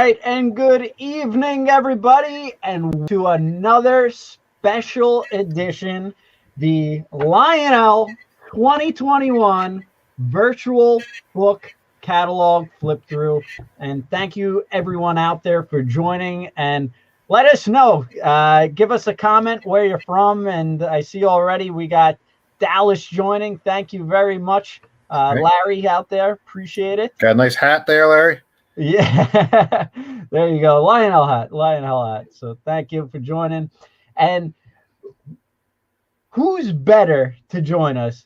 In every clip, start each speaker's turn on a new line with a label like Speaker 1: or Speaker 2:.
Speaker 1: right, and good evening, everybody, and to another special edition, the Lionel 2021 Virtual Book Catalog Flip Through. And thank you, everyone out there, for joining. And let us know. Give us a comment where you're from. And I see already we got Dallas joining. Thank you very much, Larry out there. Appreciate it.
Speaker 2: Got a nice hat there, Larry.
Speaker 1: Yeah, there you go. Lionel hat. So thank you for joining. And who's better to join us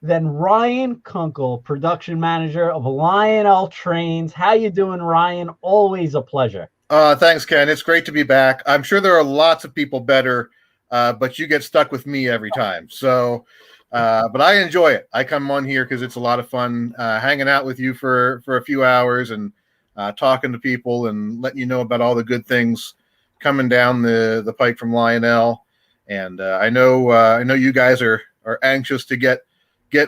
Speaker 1: than Ryan Kunkel, production manager of Lionel Trains? How you doing, Ryan? Always a pleasure.
Speaker 2: Thanks, Ken. It's great to be back. I'm sure there are lots of people better, but you get stuck with me every time. So, but I enjoy it. I come on here because it's a lot of fun hanging out with you for a few hours and talking to people and letting you know about all the good things coming down the pike from Lionel. And I know you guys are anxious to get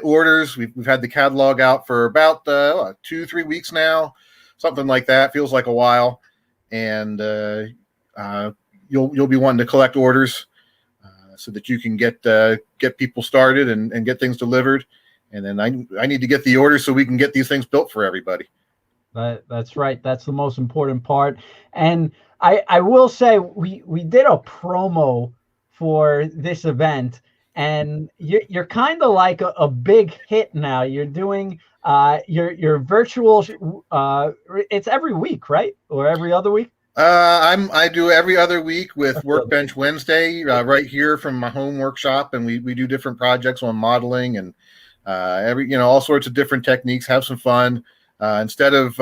Speaker 2: orders. We've had the catalog out for about 2-3 weeks now, something like that. Feels like a while. And you'll be wanting to collect orders so that you can get people started and get things delivered. And then I need to get the orders so we can get these things built for everybody.
Speaker 1: That's right. That's the most important part. And I will say we did a promo for this event, and you're kind of like a big hit now. You're doing your virtual. It's every week, right? Or every other week?
Speaker 2: I do every other week with Workbench Wednesday right here from my home workshop, and we do different projects on modeling and all sorts of different techniques. Have some fun. Instead of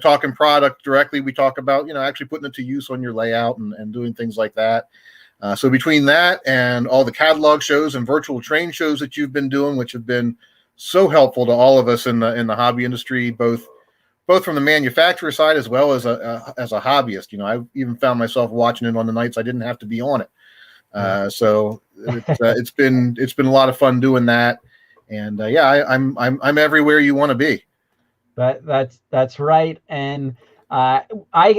Speaker 2: talking product directly, we talk about actually putting it to use on your layout and doing things like that. So between that and all the catalog shows and virtual train shows that you've been doing, which have been so helpful to all of us in the hobby industry, both from the manufacturer side as well as a hobbyist. I even found myself watching it on the nights I didn't have to be on it. So it's been a lot of fun doing that. And I'm everywhere you want to be.
Speaker 1: That's right. And I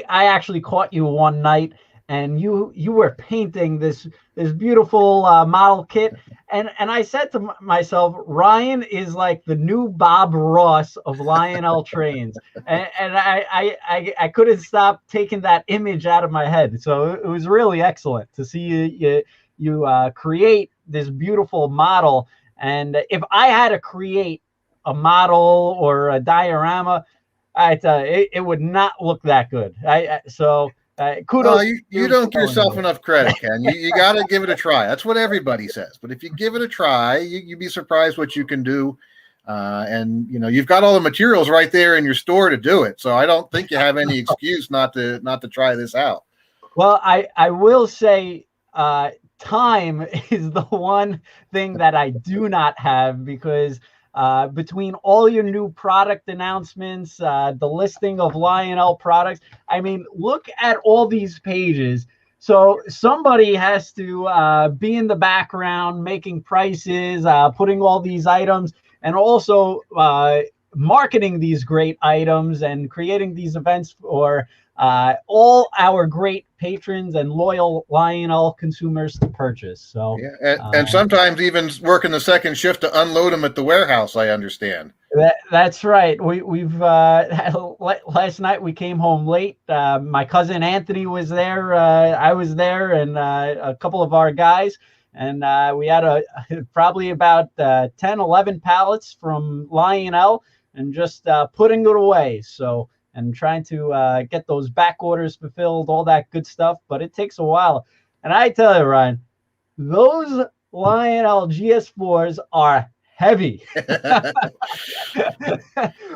Speaker 1: actually caught you one night, and you were painting this beautiful model kit, and I said to myself, Ryan is like the new Bob Ross of Lionel Trains, and I couldn't stop taking that image out of my head. So it was really excellent to see you create this beautiful model. And if I had to create a model or a diorama, I tell you, it would not look that good. Kudos.
Speaker 2: You don't give yourself enough credit, Ken. You got to give it a try. That's what everybody says. But if you give it a try, you'd be surprised what you can do. And you've got all the materials right there in your store to do it. So I don't think you have any excuse not to try this out.
Speaker 1: Well, I will say time is the one thing that I do not have, because between all your new product announcements, the listing of Lionel products, I mean, look at all these pages. So somebody has to be in the background making prices, putting all these items, and also marketing these great items and creating these events for all our great patrons and loyal Lionel consumers to purchase. So
Speaker 2: and sometimes even working the second shift to unload them at the warehouse, I understand.
Speaker 1: That's right. We've last night we came home late. My cousin Anthony was there. I was there, and a couple of our guys, and we had probably about 10-11 pallets from Lionel, and just putting it away. So, and trying to get those back orders fulfilled, all that good stuff. But it takes a while. And I tell you, Ryan, those Lionel GS4s are heavy.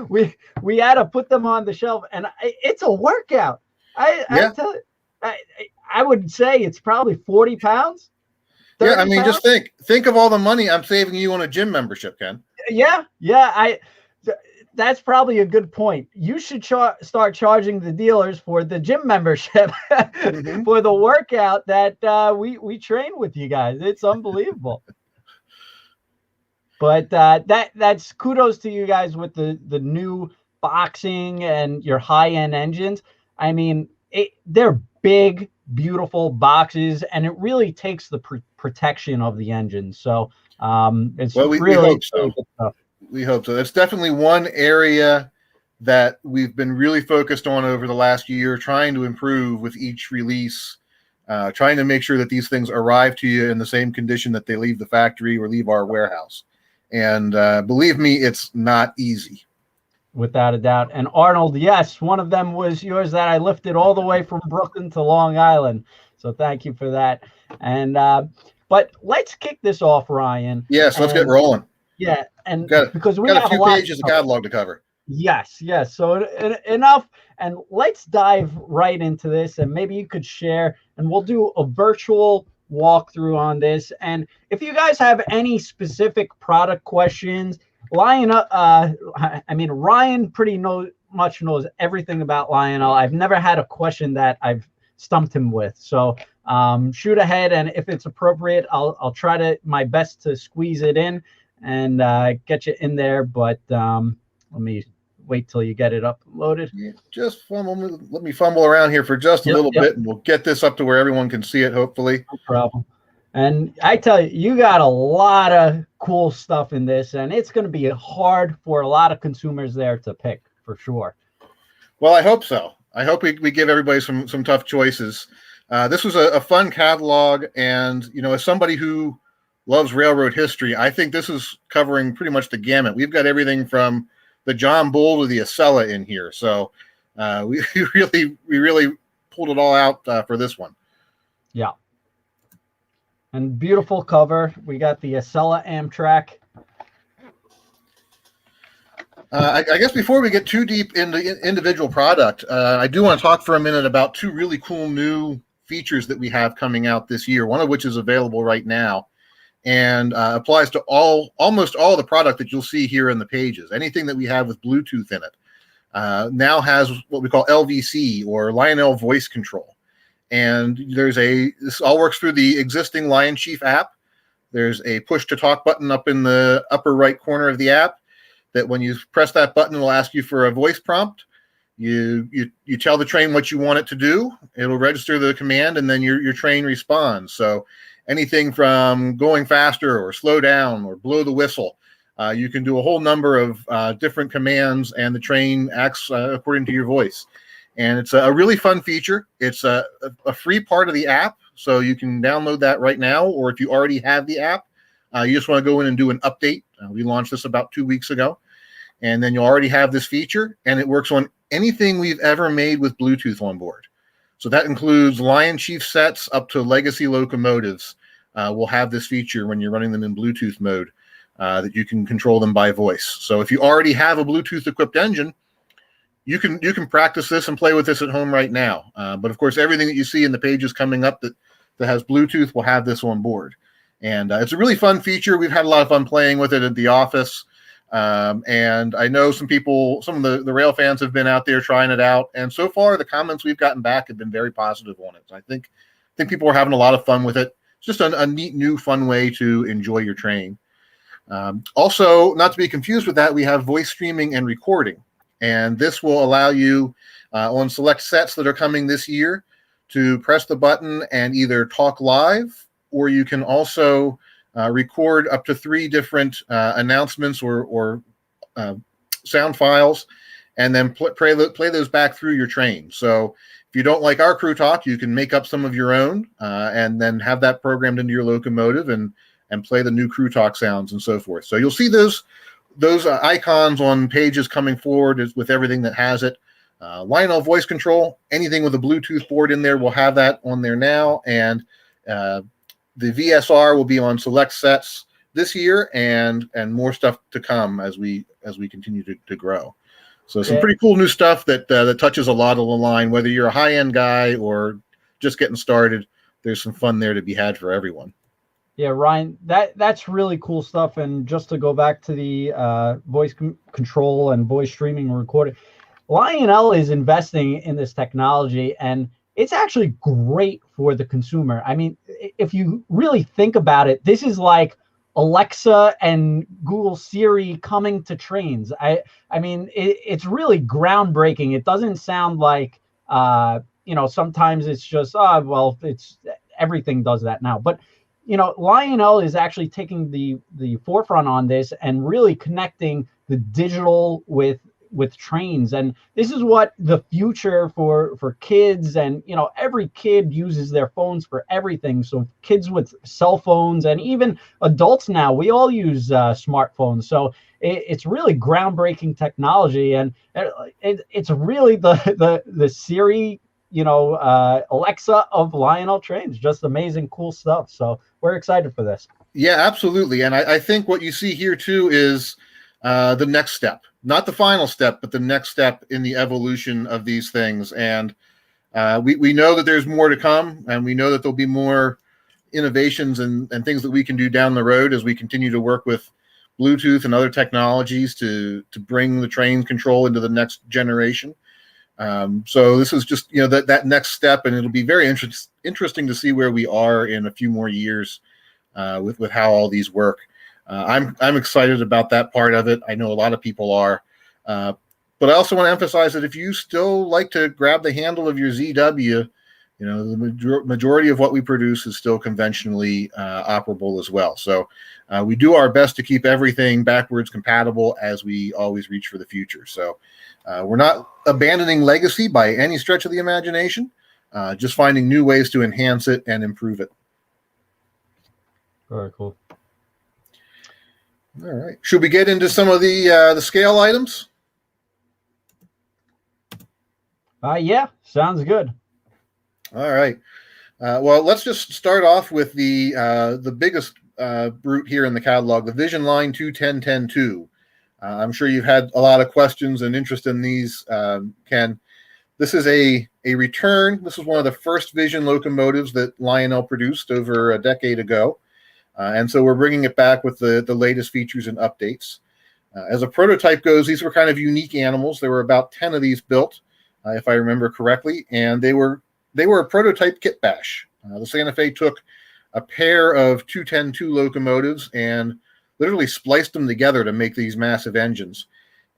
Speaker 1: we had to put them on the shelf, and it's a workout. I tell you, I would say it's probably 40 pounds.
Speaker 2: Yeah, I mean, just think of all the money I'm saving you on a gym membership, Ken.
Speaker 1: Yeah. That's probably a good point. You should start charging the dealers for the gym membership for the workout that we train with you guys. It's unbelievable. But that's kudos to you guys with the new boxing and your high-end engines. I mean, they're big, beautiful boxes, and it really takes the protection of the engine. So it's
Speaker 2: Well, we
Speaker 1: really,
Speaker 2: hope
Speaker 1: really
Speaker 2: so.
Speaker 1: good stuff.
Speaker 2: We hope so. It's definitely one area that we've been really focused on over the last year, trying to improve with each release, trying to make sure that these things arrive to you in the same condition that they leave the factory or leave our warehouse. And believe me, it's not easy.
Speaker 1: Without a doubt. And Arnold, yes, one of them was yours that I lifted all the way from Brooklyn to Long Island. So thank you for that. And but let's kick this off, Ryan.
Speaker 2: Yes, let's get rolling.
Speaker 1: Yeah, and
Speaker 2: Got
Speaker 1: because we
Speaker 2: got
Speaker 1: have
Speaker 2: a few
Speaker 1: a lot
Speaker 2: pages of catalog to cover.
Speaker 1: Yes, yes. So enough, and let's dive right into this. And maybe you could share, and we'll do a virtual walkthrough on this. And if you guys have any specific product questions, Ryan pretty much knows everything about Lionel. I've never had a question that I've stumped him with. So shoot ahead, and if it's appropriate, I'll try my best to squeeze it in and get you in there. But let me wait till you get it uploaded.
Speaker 2: Yeah, just let me fumble around here for just a little bit, and we'll get this up to where everyone can see it, hopefully.
Speaker 1: No problem. And I tell you, you got a lot of cool stuff in this, and it's going to be hard for a lot of consumers there to pick, for sure.
Speaker 2: Well, I hope so. I hope we give everybody some tough choices. This was a fun catalog, and as somebody who loves railroad history, I think this is covering pretty much the gamut. We've got everything from the John Bull to the Acela in here, so we really pulled it all out for this one.
Speaker 1: Yeah. And beautiful cover. We got the Acela Amtrak.
Speaker 2: I guess before we get too deep into individual product, I do want to talk for a minute about two really cool new features that we have coming out this year, one of which is available right now and applies to almost all the product that you'll see here in the pages. Anything that we have with Bluetooth in it now has what we call LVC, or Lionel Voice Control. And this all works through the existing Lion Chief app. There's a push to talk button up in the upper right corner of the app that when you press that button, it'll ask you for a voice prompt. You tell the train what you want it to do. It'll register the command, and then your train responds. So anything from going faster or slow down or blow the whistle, you can do a whole number of different commands, and the train acts according to your voice. And it's a really fun feature. It's a free part of the app, so you can download that right now. Or if you already have the app, you just want to go in and do an update. We launched this about 2 weeks ago. And then you'll already have this feature, and it works on anything we've ever made with Bluetooth on board. So that includes Lion Chief sets up to legacy locomotives. Will have this feature when you're running them in Bluetooth mode, that you can control them by voice. So if you already have a Bluetooth equipped engine, you can practice this and play with this at home right now. But of course, everything that you see in the pages coming up that has Bluetooth will have this on board. And it's a really fun feature. We've had a lot of fun playing with it at the office. And I know some of the rail fans have been out there trying it out. And so far, the comments we've gotten back have been very positive on it. So I think people are having a lot of fun with it. It's just a neat, new, fun way to enjoy your train. Also, not to be confused with that, we have voice streaming and recording. And this will allow you on select sets that are coming this year to press the button and either talk live, or you can also record up to 3 different announcements or sound files, and then play those back through your train. So if you don't like our crew talk, you can make up some of your own and then have that programmed into your locomotive and play the new crew talk sounds and so forth. So you'll see those icons on pages coming forward with everything that has it. Lionel Voice Control, anything with a Bluetooth board in there will have that on there now, and the VSR will be on select sets this year, and more stuff to come as we continue to grow. So some pretty cool new stuff that touches a lot of the line. Whether you're a high-end guy or just getting started, there's some fun there to be had for everyone.
Speaker 1: Yeah, Ryan, that's really cool stuff. And just to go back to the voice control and voice streaming and recording, Lionel is investing in this technology, and it's actually great for the consumer. I mean, if you really think about it, this is like Alexa and Google Siri coming to trains. I mean, it's really groundbreaking. It doesn't sound like Sometimes it's just, well, it's everything does that now. But Lionel is actually taking the forefront on this and really connecting the digital with trains. And this is what the future for kids, and every kid uses their phones for everything. So kids with cell phones, and even adults now, we all use smartphones. So it's really groundbreaking technology, and it's really the Siri, Alexa of Lionel trains. Just amazing, cool stuff. So we're excited for this.
Speaker 2: Yeah, absolutely. And I think what you see here too is the next step, not the final step, but the next step in the evolution of these things. And we know that there's more to come, and we know that there'll be more innovations and things that we can do down the road as we continue to work with Bluetooth and other technologies to bring the train control into the next generation. So this is just that next step, and it'll be very interesting to see where we are in a few more years with how all these work. I'm excited about that part of it. I know a lot of people are, but I also want to emphasize that if you still like to grab the handle of your ZW, the majority of what we produce is still conventionally operable as well. So we do our best to keep everything backwards compatible as we always reach for the future. So we're not abandoning legacy by any stretch of the imagination, just finding new ways to enhance it and improve it.
Speaker 1: Very cool.
Speaker 2: All right. Should we get into some of the scale items?
Speaker 1: Yeah, sounds good.
Speaker 2: All right. Well, let's just start off with the biggest brute here in the catalog, the Vision Line 210-10-2. I'm sure you've had a lot of questions and interest in these, Ken. This is a return. This is one of the first Vision locomotives that Lionel produced over a decade ago. And so we're bringing it back with the latest features and updates. As a prototype goes, these were kind of unique animals. There were about 10 of these built, if I remember correctly, and they were a prototype kit bash. The Santa Fe took a pair of 210-2 locomotives and literally spliced them together to make these massive engines.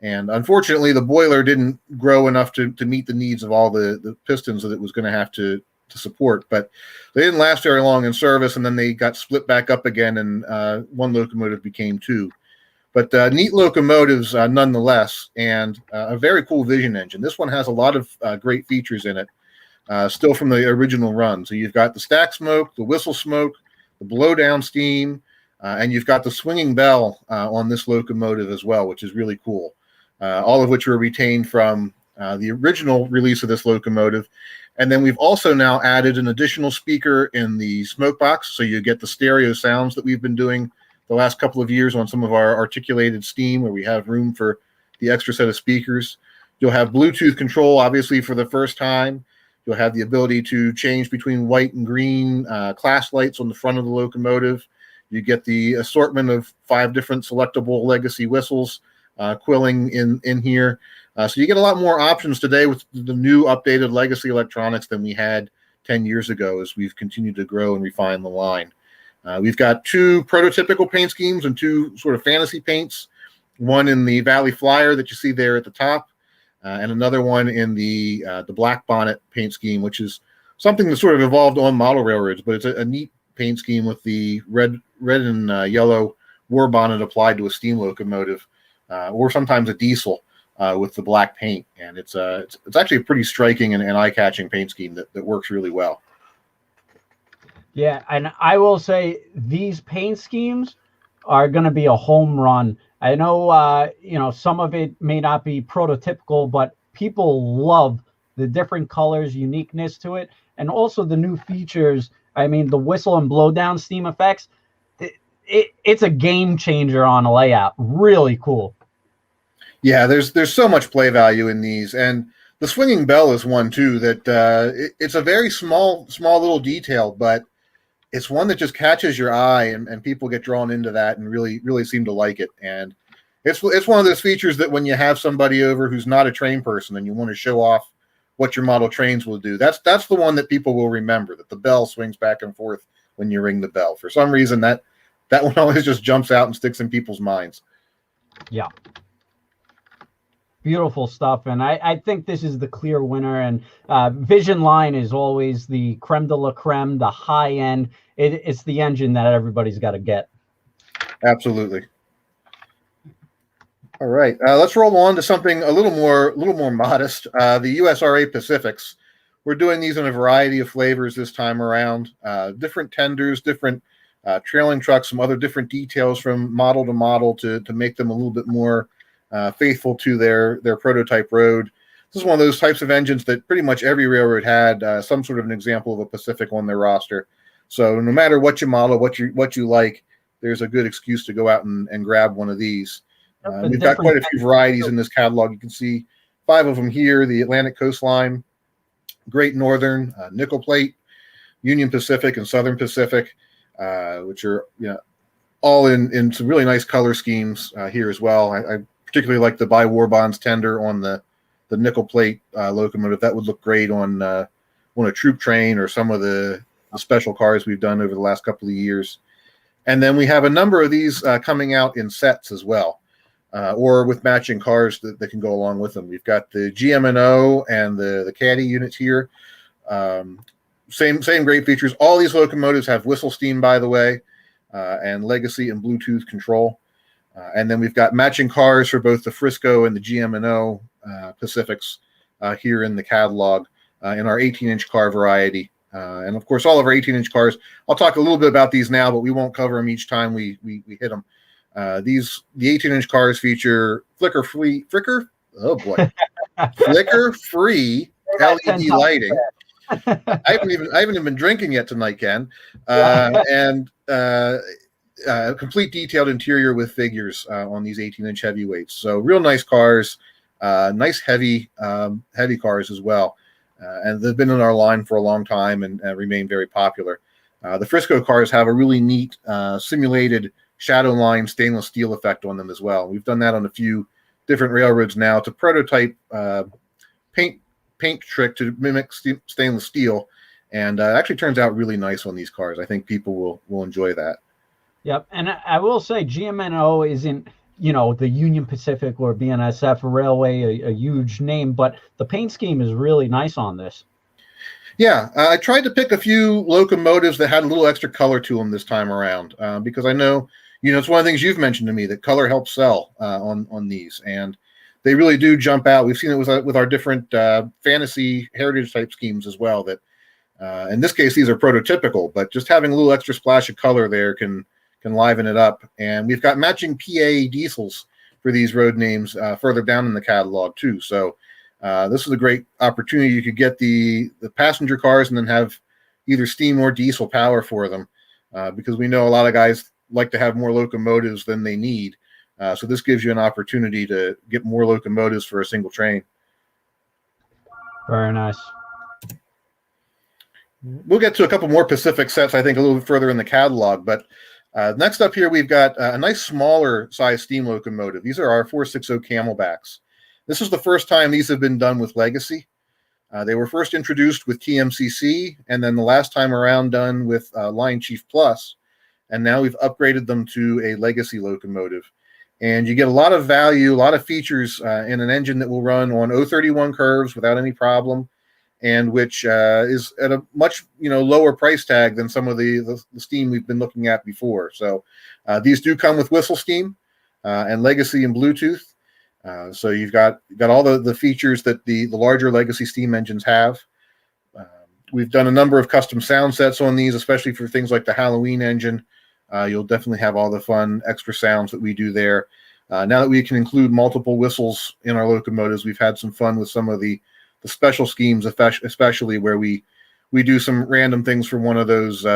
Speaker 2: And unfortunately, the boiler didn't grow enough to meet the needs of all the pistons that it was going to have to support. But they didn't last very long in service, and then they got split back up again, and one locomotive became two. But neat locomotives nonetheless, and a very cool Vision engine. This one has a lot of great features in it, still from the original run. So you've got the stack smoke, the whistle smoke, the blow down steam, and you've got the swinging bell on this locomotive as well, which is really cool. All of which were retained from the original release of this locomotive. And then we've also now added an additional speaker in the smoke box, so you get the stereo sounds that we've been doing the last couple of years on some of our articulated steam, where we have room for the extra set of speakers. You'll have Bluetooth control, obviously, for the first time. You'll have the ability to change between white and green class lights on the front of the locomotive. You get the assortment of 5 different selectable legacy whistles quilling in here. So you get a lot more options today with the new updated legacy electronics than we had 10 years ago as we've continued to grow and refine the line. We've got 2 prototypical paint schemes and 2 sort of fantasy paints, one in the Valley Flyer that you see there at the top, and another one in the Black Bonnet paint scheme, which is something that sort of evolved on model railroads, but it's a neat paint scheme with the red and yellow war bonnet applied to a steam locomotive, or sometimes a diesel with the black paint. And it's actually a pretty striking and eye-catching paint scheme that works really well.
Speaker 1: Yeah, and I will say these paint schemes are going to be a home run. I know, some of it may not be prototypical, but people love the different colors, uniqueness to it, and also the new features. I mean, the whistle and blow down steam effects, it's a game changer on a layout. Really cool.
Speaker 2: Yeah, there's so much play value in these, and the swinging bell is one too that it's a very small little detail, but it's one that just catches your eye, and people get drawn into that and really seem to like it. And it's one of those features that when you have somebody over who's not a train person and you want to show off what your model trains will do, that's the one that people will remember, that the bell swings back and forth when you ring the bell. For some reason, that one always just jumps out and sticks in people's minds.
Speaker 1: Yeah. beautiful stuff. And I think this is the clear winner. And Vision Line is always the creme de la creme, the high end. It's the engine that everybody's got to get.
Speaker 2: Absolutely. All right, let's roll on to something a little more modest. The USRA Pacifics. We're doing these in a variety of flavors this time around. Different tenders, different trailing trucks, some other different details from model to model to make them a little bit more faithful to their prototype road. This is one of those types of engines that pretty much every railroad had some sort of an example of a Pacific on their roster. So no matter what you model, what you like, there's a good excuse to go out and grab one of these. We've got quite a few varieties in this catalog. You can see 5 of them here: the Atlantic Coastline, Great Northern, Nickel Plate, Union Pacific, and Southern Pacific, which are all in some really nice color schemes here as well. I particularly like the Buy War Bonds tender on the Nickel Plate locomotive. That would look great on a troop train or some of the special cars we've done over the last couple of years. And then we have a number of these coming out in sets as well. Or with matching cars that can go along with them. We've got the GM&O and the Caddy units here. Same great features. All these locomotives have whistle steam, by the way, and legacy and Bluetooth control. And then we've got matching cars for both the Frisco and the GM&O Pacifics here in the catalog in our 18-inch car variety. And of course, all of our 18-inch cars. I'll talk a little bit about these now, but we won't cover them each time we hit them. The 18-inch cars feature flicker-free LED LED lighting. I haven't even been drinking yet tonight, Ken. And complete detailed interior with figures on these 18-inch heavyweights. So real nice cars, nice heavy cars as well. And they've been in our line for a long time and remain very popular. The Frisco cars have a really neat simulated shadow line stainless steel effect on them as well. We've done that on a few different railroads now to prototype paint trick to mimic stainless steel, and actually turns out really nice on these cars. I think people will enjoy that.
Speaker 1: Yep, and I will say GM&O isn't the Union Pacific or BNSF Railway a huge name, but the paint scheme is really nice on this.
Speaker 2: Yeah, I tried to pick a few locomotives that had a little extra color to them this time around because I know it's one of the things you've mentioned to me that color helps sell on these, and they really do jump out. We've seen it with our different fantasy heritage type schemes as well. That in this case, these are prototypical, but just having a little extra splash of color there can liven it up. And we've got matching PA diesels for these road names further down in the catalog too. So this is a great opportunity. You could get the passenger cars and then have either steam or diesel power for them because we know a lot of guys like to have more locomotives than they need. So this gives you an opportunity to get more locomotives for a single train.
Speaker 1: Very nice.
Speaker 2: We'll get to a couple more Pacific sets, I think, a little bit further in the catalog. But next up here, we've got a nice smaller size steam locomotive. These are our 460 Camelbacks. This is the first time these have been done with legacy. They were first introduced with TMCC, and then the last time around done with Line Chief Plus. And now we've upgraded them to a legacy locomotive. And you get a lot of value, a lot of features in an engine that will run on 031 curves without any problem, and which is at a much lower price tag than some of the steam we've been looking at before. So these do come with whistle steam and legacy and Bluetooth. So you've got all the features that the larger legacy steam engines have. We've done a number of custom sound sets on these, especially for things like the Halloween engine. You'll definitely have all the fun extra sounds that we do there. Now that we can include multiple whistles in our locomotives, we've had some fun with some of the special schemes, especially where we do some random things for one of those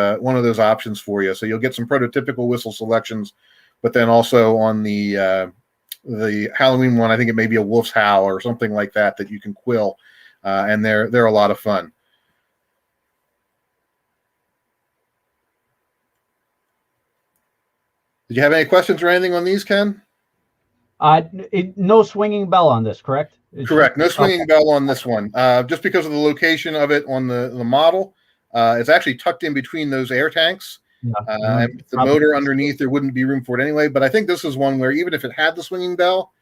Speaker 2: options for you. So you'll get some prototypical whistle selections, but then also on the Halloween one, I think it may be a wolf's howl or something like that you can quill, and they're a lot of fun. Did you have any questions or anything on these, Ken?
Speaker 1: No swinging bell on this, correct?
Speaker 2: Correct. No swinging bell on this one. Just because of the location of it on the model, it's actually tucked in between those air tanks. And the motor underneath, there wouldn't be room for it anyway. But I think this is one where even if it had the swinging bell,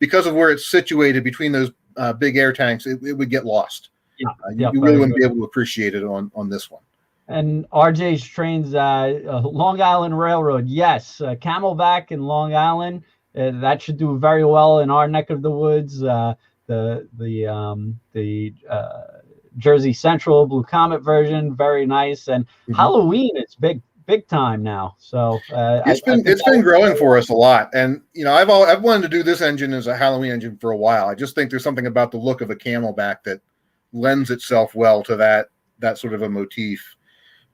Speaker 2: because of where it's situated between those big air tanks, it would get lost.
Speaker 1: Yeah,
Speaker 2: You really wouldn't be able to appreciate it on this one.
Speaker 1: And RJ's trains, Long Island Railroad, yes, Camelback in Long Island, that should do very well in our neck of the woods. The Jersey Central Blue Comet version, very nice, and Halloween, it's big time now. So
Speaker 2: it's been growing for us a lot, and I've wanted to do this engine as a Halloween engine for a while. I just think there's something about the look of a Camelback that lends itself well to that sort of a motif.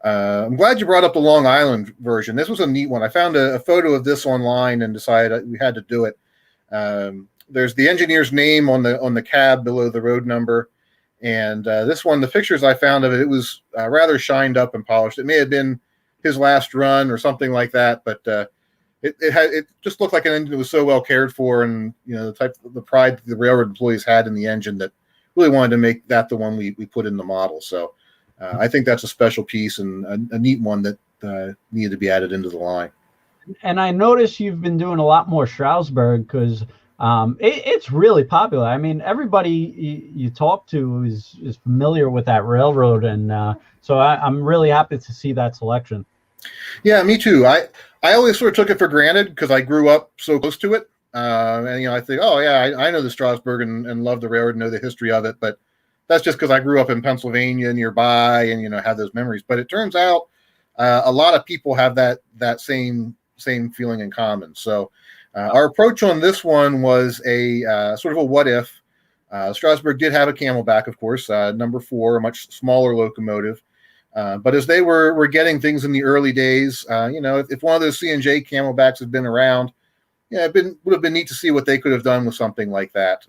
Speaker 2: I'm glad you brought up the Long Island version. This was a neat one. I found a photo of this online and decided we had to do it. There's the engineer's name on the cab below the road number, and this one, the pictures I found of it, it was rather shined up and polished. It may have been his last run or something like that, but it just looked like an engine that was so well cared for, and the pride that the railroad employees had in the engine that really wanted to make that the one we put in the model. So I think that's a special piece and a neat one that needed to be added into the line.
Speaker 1: And I noticed you've been doing a lot more Strasburg because it's really popular. I mean, everybody you talk to is familiar with that railroad, and so I'm really happy to see that selection.
Speaker 2: Yeah, me too. I always sort of took it for granted because I grew up so close to it, and I think, oh yeah, I know the Strasburg and love the railroad, know the history of it, but that's just because I grew up in Pennsylvania nearby and have those memories. But it turns out a lot of people have that same feeling in common. So our approach on this one was a sort of a what if. Strasburg did have a Camelback, of course, number 4, a much smaller locomotive. But as they were getting things in the early days, if one of those C&J Camelbacks had been around, it would have been neat to see what they could have done with something like that.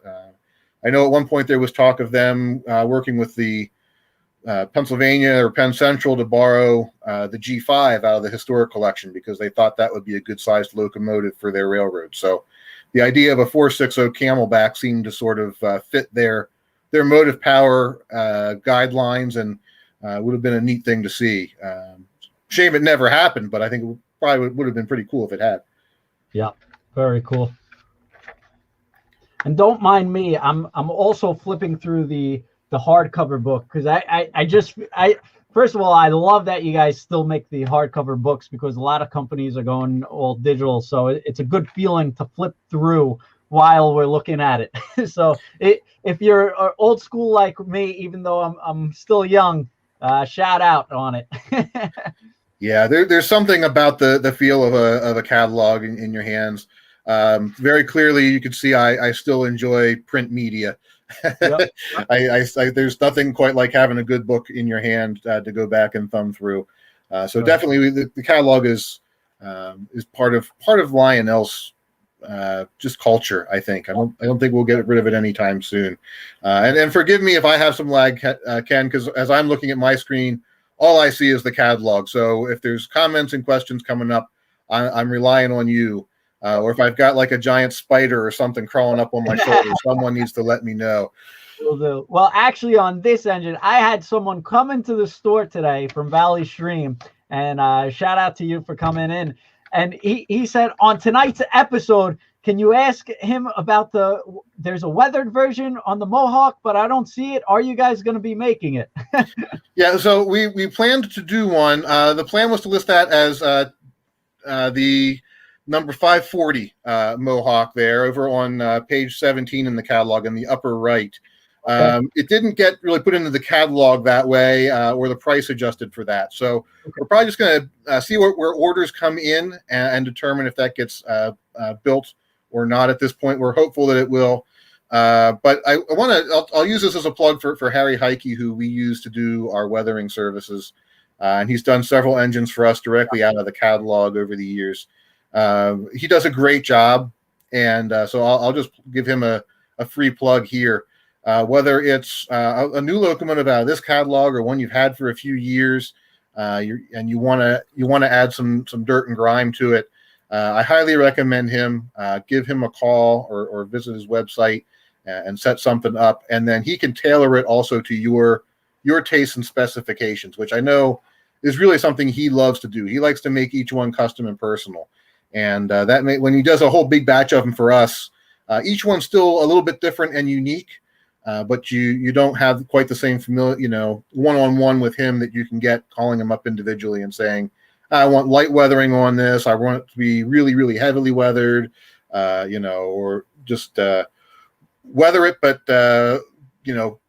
Speaker 2: I know at one point there was talk of them working with the Pennsylvania or Penn Central to borrow the G5 out of the historic collection because they thought that would be a good-sized locomotive for their railroad. So the idea of a 460 Camelback seemed to sort of fit their motive power guidelines, and would have been a neat thing to see. Shame it never happened, but I think it probably would have been pretty cool if it had. Yeah,
Speaker 1: very cool. And don't mind me, I'm also flipping through the hardcover book because I first of all, I love that you guys still make the hardcover books because a lot of companies are going all digital, so it's a good feeling to flip through while we're looking at it. So if you're old school like me, even though I'm still young, shout out on it.
Speaker 2: Yeah, there's something about the feel of a catalog in your hands. Very clearly, you can see I still enjoy print media. Yep. There's nothing quite like having a good book in your hand to go back and thumb through. So definitely, the catalog is part of Lionel's just culture. I think I don't think we'll get rid of it anytime soon. And forgive me if I have some lag, Ken, because as I'm looking at my screen, all I see is the catalog. So if there's comments and questions coming up, I'm relying on you. Or if I've got like a giant spider or something crawling up on my shoulder, someone needs to let me know.
Speaker 1: Will do. Well, actually, on this engine, I had someone come into the store today from Valley Stream, and shout out to you for coming in. And he said, on tonight's episode, can you ask him about there's a weathered version on the Mohawk, but I don't see it. Are you guys going to be making it?
Speaker 2: Yeah, so we planned to do one. The plan was to list that as the number 540 Mohawk there over on page 17 in the catalog in the upper right. Okay. It didn't get really put into the catalog that way or the price adjusted for that. So we're probably just going to see where orders come in and determine if that gets built or not at this point. We're hopeful that it will. But I'll use this as a plug for Harry Heike, who we use to do our weathering services. And he's done several engines for us directly out of the catalog over the years. He does a great job, and so I'll just give him a free plug here. Whether it's a new locomotive out of this catalog or one you've had for a few years, and you want to add some dirt and grime to it, I highly recommend him. Give him a call or visit his website and set something up, and then he can tailor it also to your tastes and specifications, which I know is really something he loves to do. He likes to make each one custom and personal. And when he does a whole big batch of them for us, Each one's still a little bit different and unique, but you don't have quite the same familiar, one-on-one with him that you can get calling him up individually and saying, I want light weathering on this. I want it to be really, really heavily weathered, or just weather it, but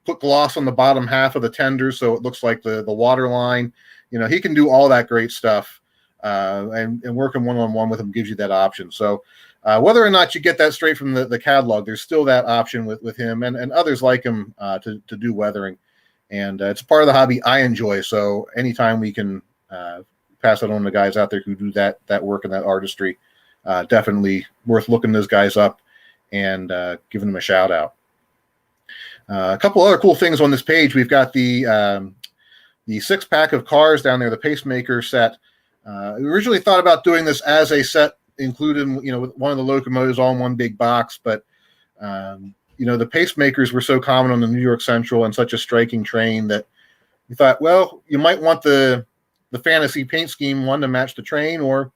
Speaker 2: put gloss on the bottom half of the tender so it looks like the water line. He can do all that great stuff, and working one-on-one with him gives you that option. So whether or not you get that straight from the catalog, there's still that option with him and others like him to do weathering. And it's part of the hobby I enjoy. So anytime we can pass it on to guys out there who do that work and that artistry, definitely worth looking those guys up and giving them a shout out. A couple other cool things on this page. We've got the 6-pack of cars down there, the pacemaker set. We originally thought about doing this as a set included, with one of the locomotives all in one big box, but the pacemakers were so common on the New York Central and such a striking train that we thought, well, you might want the fantasy paint scheme one to match the train, or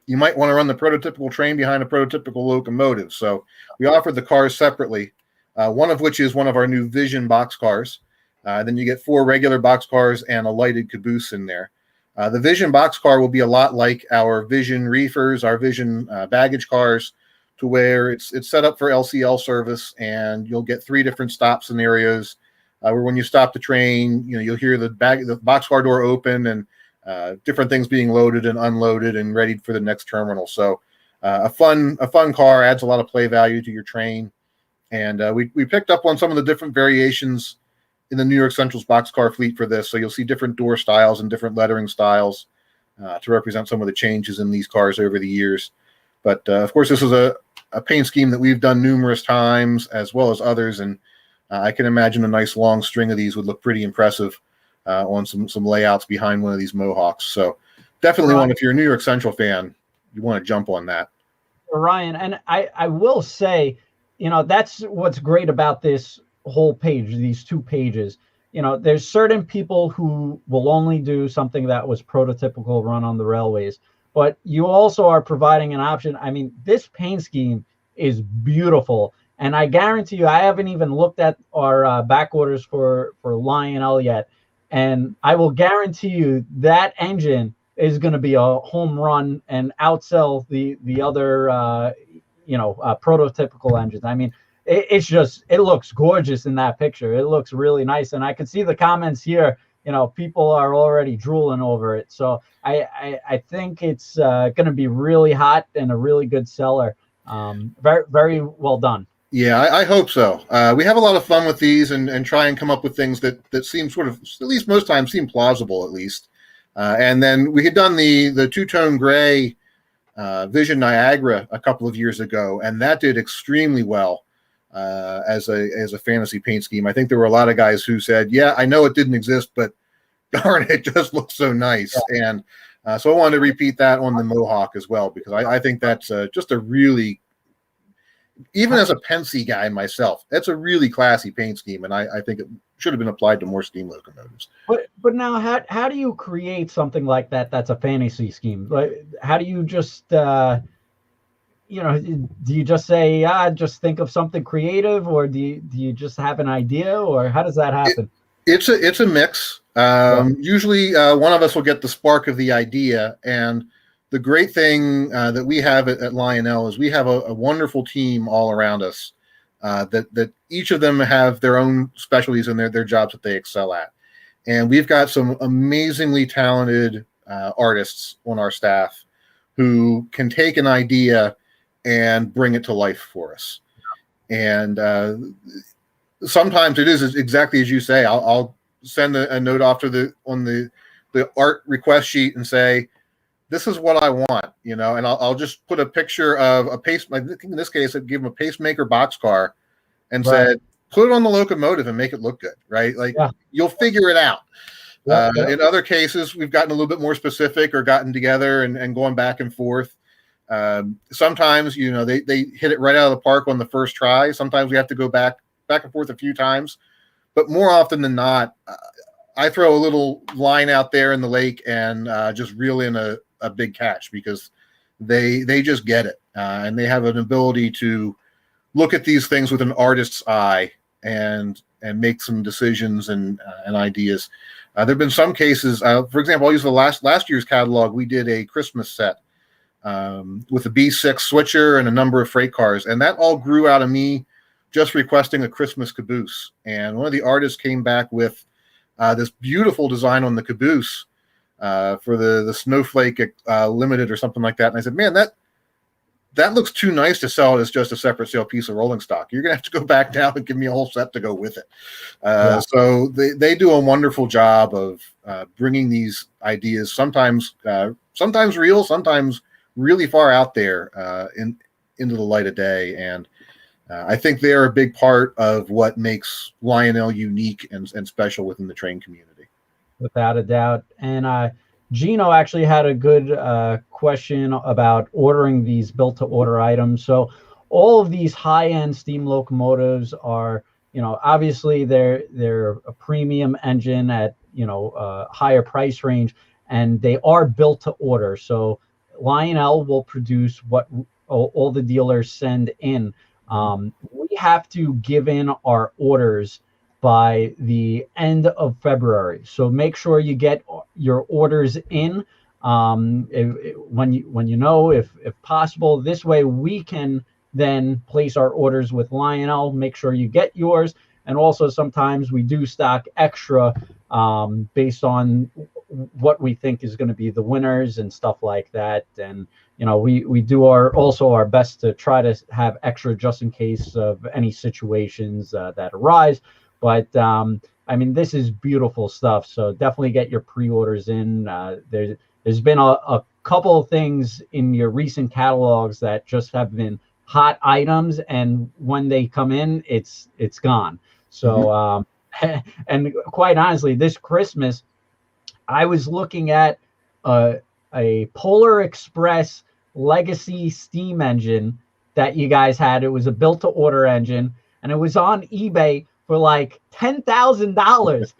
Speaker 2: you might want to run the prototypical train behind a prototypical locomotive. So we offered the cars separately, one of which is one of our new Vision box cars. Then you get 4 regular box cars and a lighted caboose in there. The Vision box car will be a lot like our Vision reefers, our Vision baggage cars, to where it's set up for LCL service, and you'll get 3 different stop scenarios where when you stop the train, you'll hear the boxcar door open and different things being loaded and unloaded and ready for the next terminal. So a fun car, adds a lot of play value to your train. And we picked up on some of the different variations in the New York Central's boxcar fleet for this. So you'll see different door styles and different lettering styles to represent some of the changes in these cars over the years. But of course, this is a paint scheme that we've done numerous times, as well as others. And I can imagine a nice long string of these would look pretty impressive on some layouts behind one of these Mohawks. So definitely one, if you're a New York Central fan, you want to jump on that.
Speaker 1: Ryan, and I will say, that's what's great about this whole page, these 2 pages. There's certain people who will only do something that was prototypical run on the railways, but you also are providing an option. I mean, this paint scheme is beautiful. And I guarantee you, I haven't even looked at our back orders for Lionel yet. And I will guarantee you that engine is going to be a home run and outsell the other, prototypical engines. I mean, it looks gorgeous in that picture. It looks really nice. And I can see the comments here, people are already drooling over it. So I think it's going to be really hot and a really good seller. Very, very well done.
Speaker 2: Yeah, I hope so. We have a lot of fun with these and try and come up with things that seem sort of, at least most times, seem plausible at least. And then we had done the two-tone gray Vision Niagara a couple of years ago, and that did extremely well as a fantasy paint scheme. I think there were a lot of guys who said, yeah, I know it didn't exist, but darn, it just looks so nice. Yeah. And so I wanted to repeat that on the Mohawk as well, because I think that's just a really, even as a Pensy guy myself, that's a really classy paint scheme, and I think it should have been applied to more steam locomotives.
Speaker 1: But now, how do you create something like that that's a fantasy scheme? Like, how do you just, do you just say, just think of something creative, or do you just have an idea, or how does that happen?
Speaker 2: It's a mix. Usually one of us will get the spark of the idea, and the great thing that we have at Lionel is we have a wonderful team all around us that each of them have their own specialties and their jobs that they excel at. And we've got some amazingly talented artists on our staff who can take an idea and bring it to life for us. And sometimes it is exactly as you say. I'll send a note off to on the art request sheet and say, this is what I want, and I'll just put a picture of a in this case, I'd give them a pacemaker boxcar and said, put it on the locomotive and make it look good, right? Like, you'll figure it out. In other cases, we've gotten a little bit more specific or gotten together and going back and forth. Sometimes, they hit it right out of the park on the first try. Sometimes we have to go back and forth a few times, but more often than not, I throw a little line out there in the lake and just reel in a big catch, because they just get it, and they have an ability to look at these things with an artist's eye and make some decisions and ideas. There have been some cases, for example, I'll use the last year's catalog. We did a Christmas set with a B6 switcher and a number of freight cars, and that all grew out of me just requesting a Christmas caboose. And one of the artists came back with this beautiful design on the caboose for the Snowflake Limited or something like that. And I said, man, that looks too nice to sell as just a separate sale piece of rolling stock. You're gonna have to go back down and give me a whole set to go with it. So they do a wonderful job of bringing these ideas, sometimes real, sometimes really far out there into the light of day. And I think they are a big part of what makes Lionel unique and special within the train community.
Speaker 1: Without a doubt. And Gino actually had a good question about ordering these built-to-order items. So all of these high-end steam locomotives are, obviously they're a premium engine at, higher price range, and they are built to order. So Lionel will produce what all the dealers send in. We have to give in our orders by the end of February. So make sure you get your orders in when you know, if possible. This way we can then place our orders with Lionel. Make sure you get yours. And also sometimes we do stock extra based on what we think is going to be the winners and stuff like that. And we do our best to try to have extra just in case of any situations that arise. But this is beautiful stuff. So definitely get your pre-orders in. There's been a couple of things in your recent catalogs that just have been hot items, and when they come in, it's gone. So and quite honestly, this Christmas, I was looking at a Polar Express Legacy steam engine that you guys had. It was a built-to-order engine, and it was on eBay for like $10,000.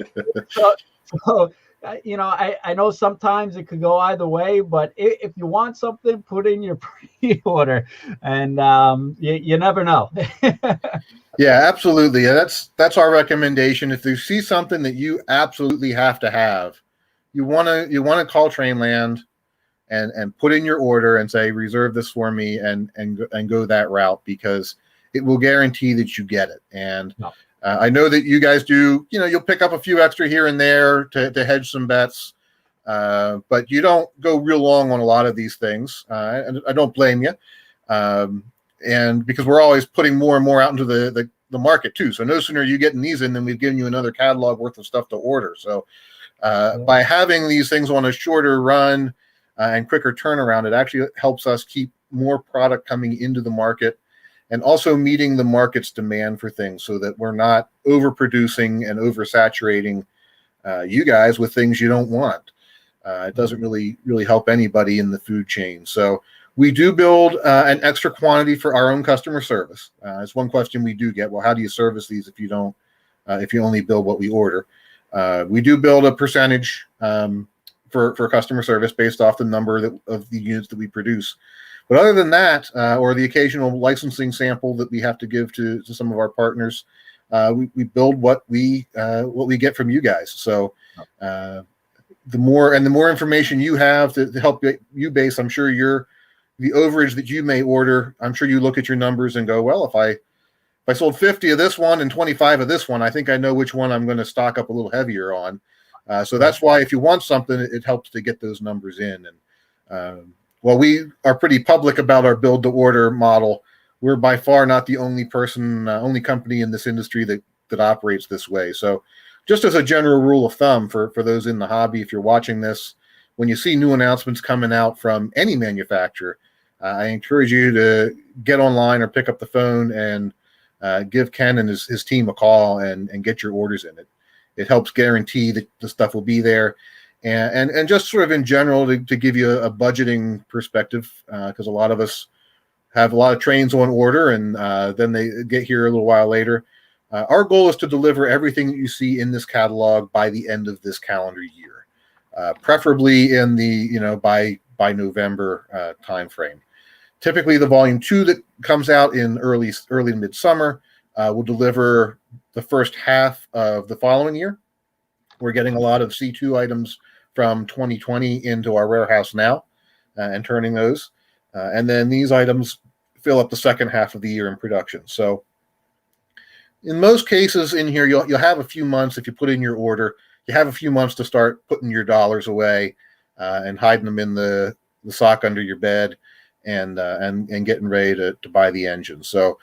Speaker 1: So I know sometimes it could go either way, but if you want something, put in your pre-order, and you never know.
Speaker 2: Yeah, absolutely. Yeah, that's our recommendation. If you see something that you absolutely have to have, you want to call Trainland and put in your order and say, reserve this for me, and go that route, because it will guarantee that you get it. And I know that you guys do, you'll pick up a few extra here and there to hedge some bets, but you don't go real long on a lot of these things. And I don't blame you. And because we're always putting more and more out into the market too. So no sooner are you getting these in than we've given you another catalog worth of stuff to order. So by having these things on a shorter run and quicker turnaround, it actually helps us keep more product coming into the market, and also meeting the market's demand for things, so that we're not overproducing and oversaturating you guys with things you don't want. It doesn't really help anybody in the food chain. So we do build an extra quantity for our own customer service. It's one question we do get. Well, how do you service these if you don't? If you only build what we order? We do build a percentage for customer service based off the number of the units that we produce. But other than that, or the occasional licensing sample that we have to give to some of our partners, we build what we get from you guys. So the more information you have to help you base, I'm sure the overage that you may order, I'm sure you look at your numbers and go, well, if I sold 50 of this one and 25 of this one, I think I know which one I'm going to stock up a little heavier on. So that's why if you want something, it helps to get those numbers in. And while we are pretty public about our build to order model, we're by far not the only company in this industry that operates this way. So just as a general rule of thumb for those in the hobby, if you're watching this, when you see new announcements coming out from any manufacturer, I encourage you to get online or pick up the phone and give Ken and his team a call and get your orders in. It helps guarantee that the stuff will be there. And just sort of in general to give you a budgeting perspective, because a lot of us have a lot of trains on order, and then they get here a little while later. Our goal is to deliver everything that you see in this catalog by the end of this calendar year, preferably in the by November time frame. Typically, the volume 2 that comes out in early to midsummer will deliver the first half of the following year. We're getting a lot of C2 items from 2020 into our warehouse now and turning those. And then these items fill up the second half of the year in production. So in most cases in here, you'll have a few months if you put in your order. You have a few months to start putting your dollars away and hiding them in the sock under your bed and getting ready to buy the engine. So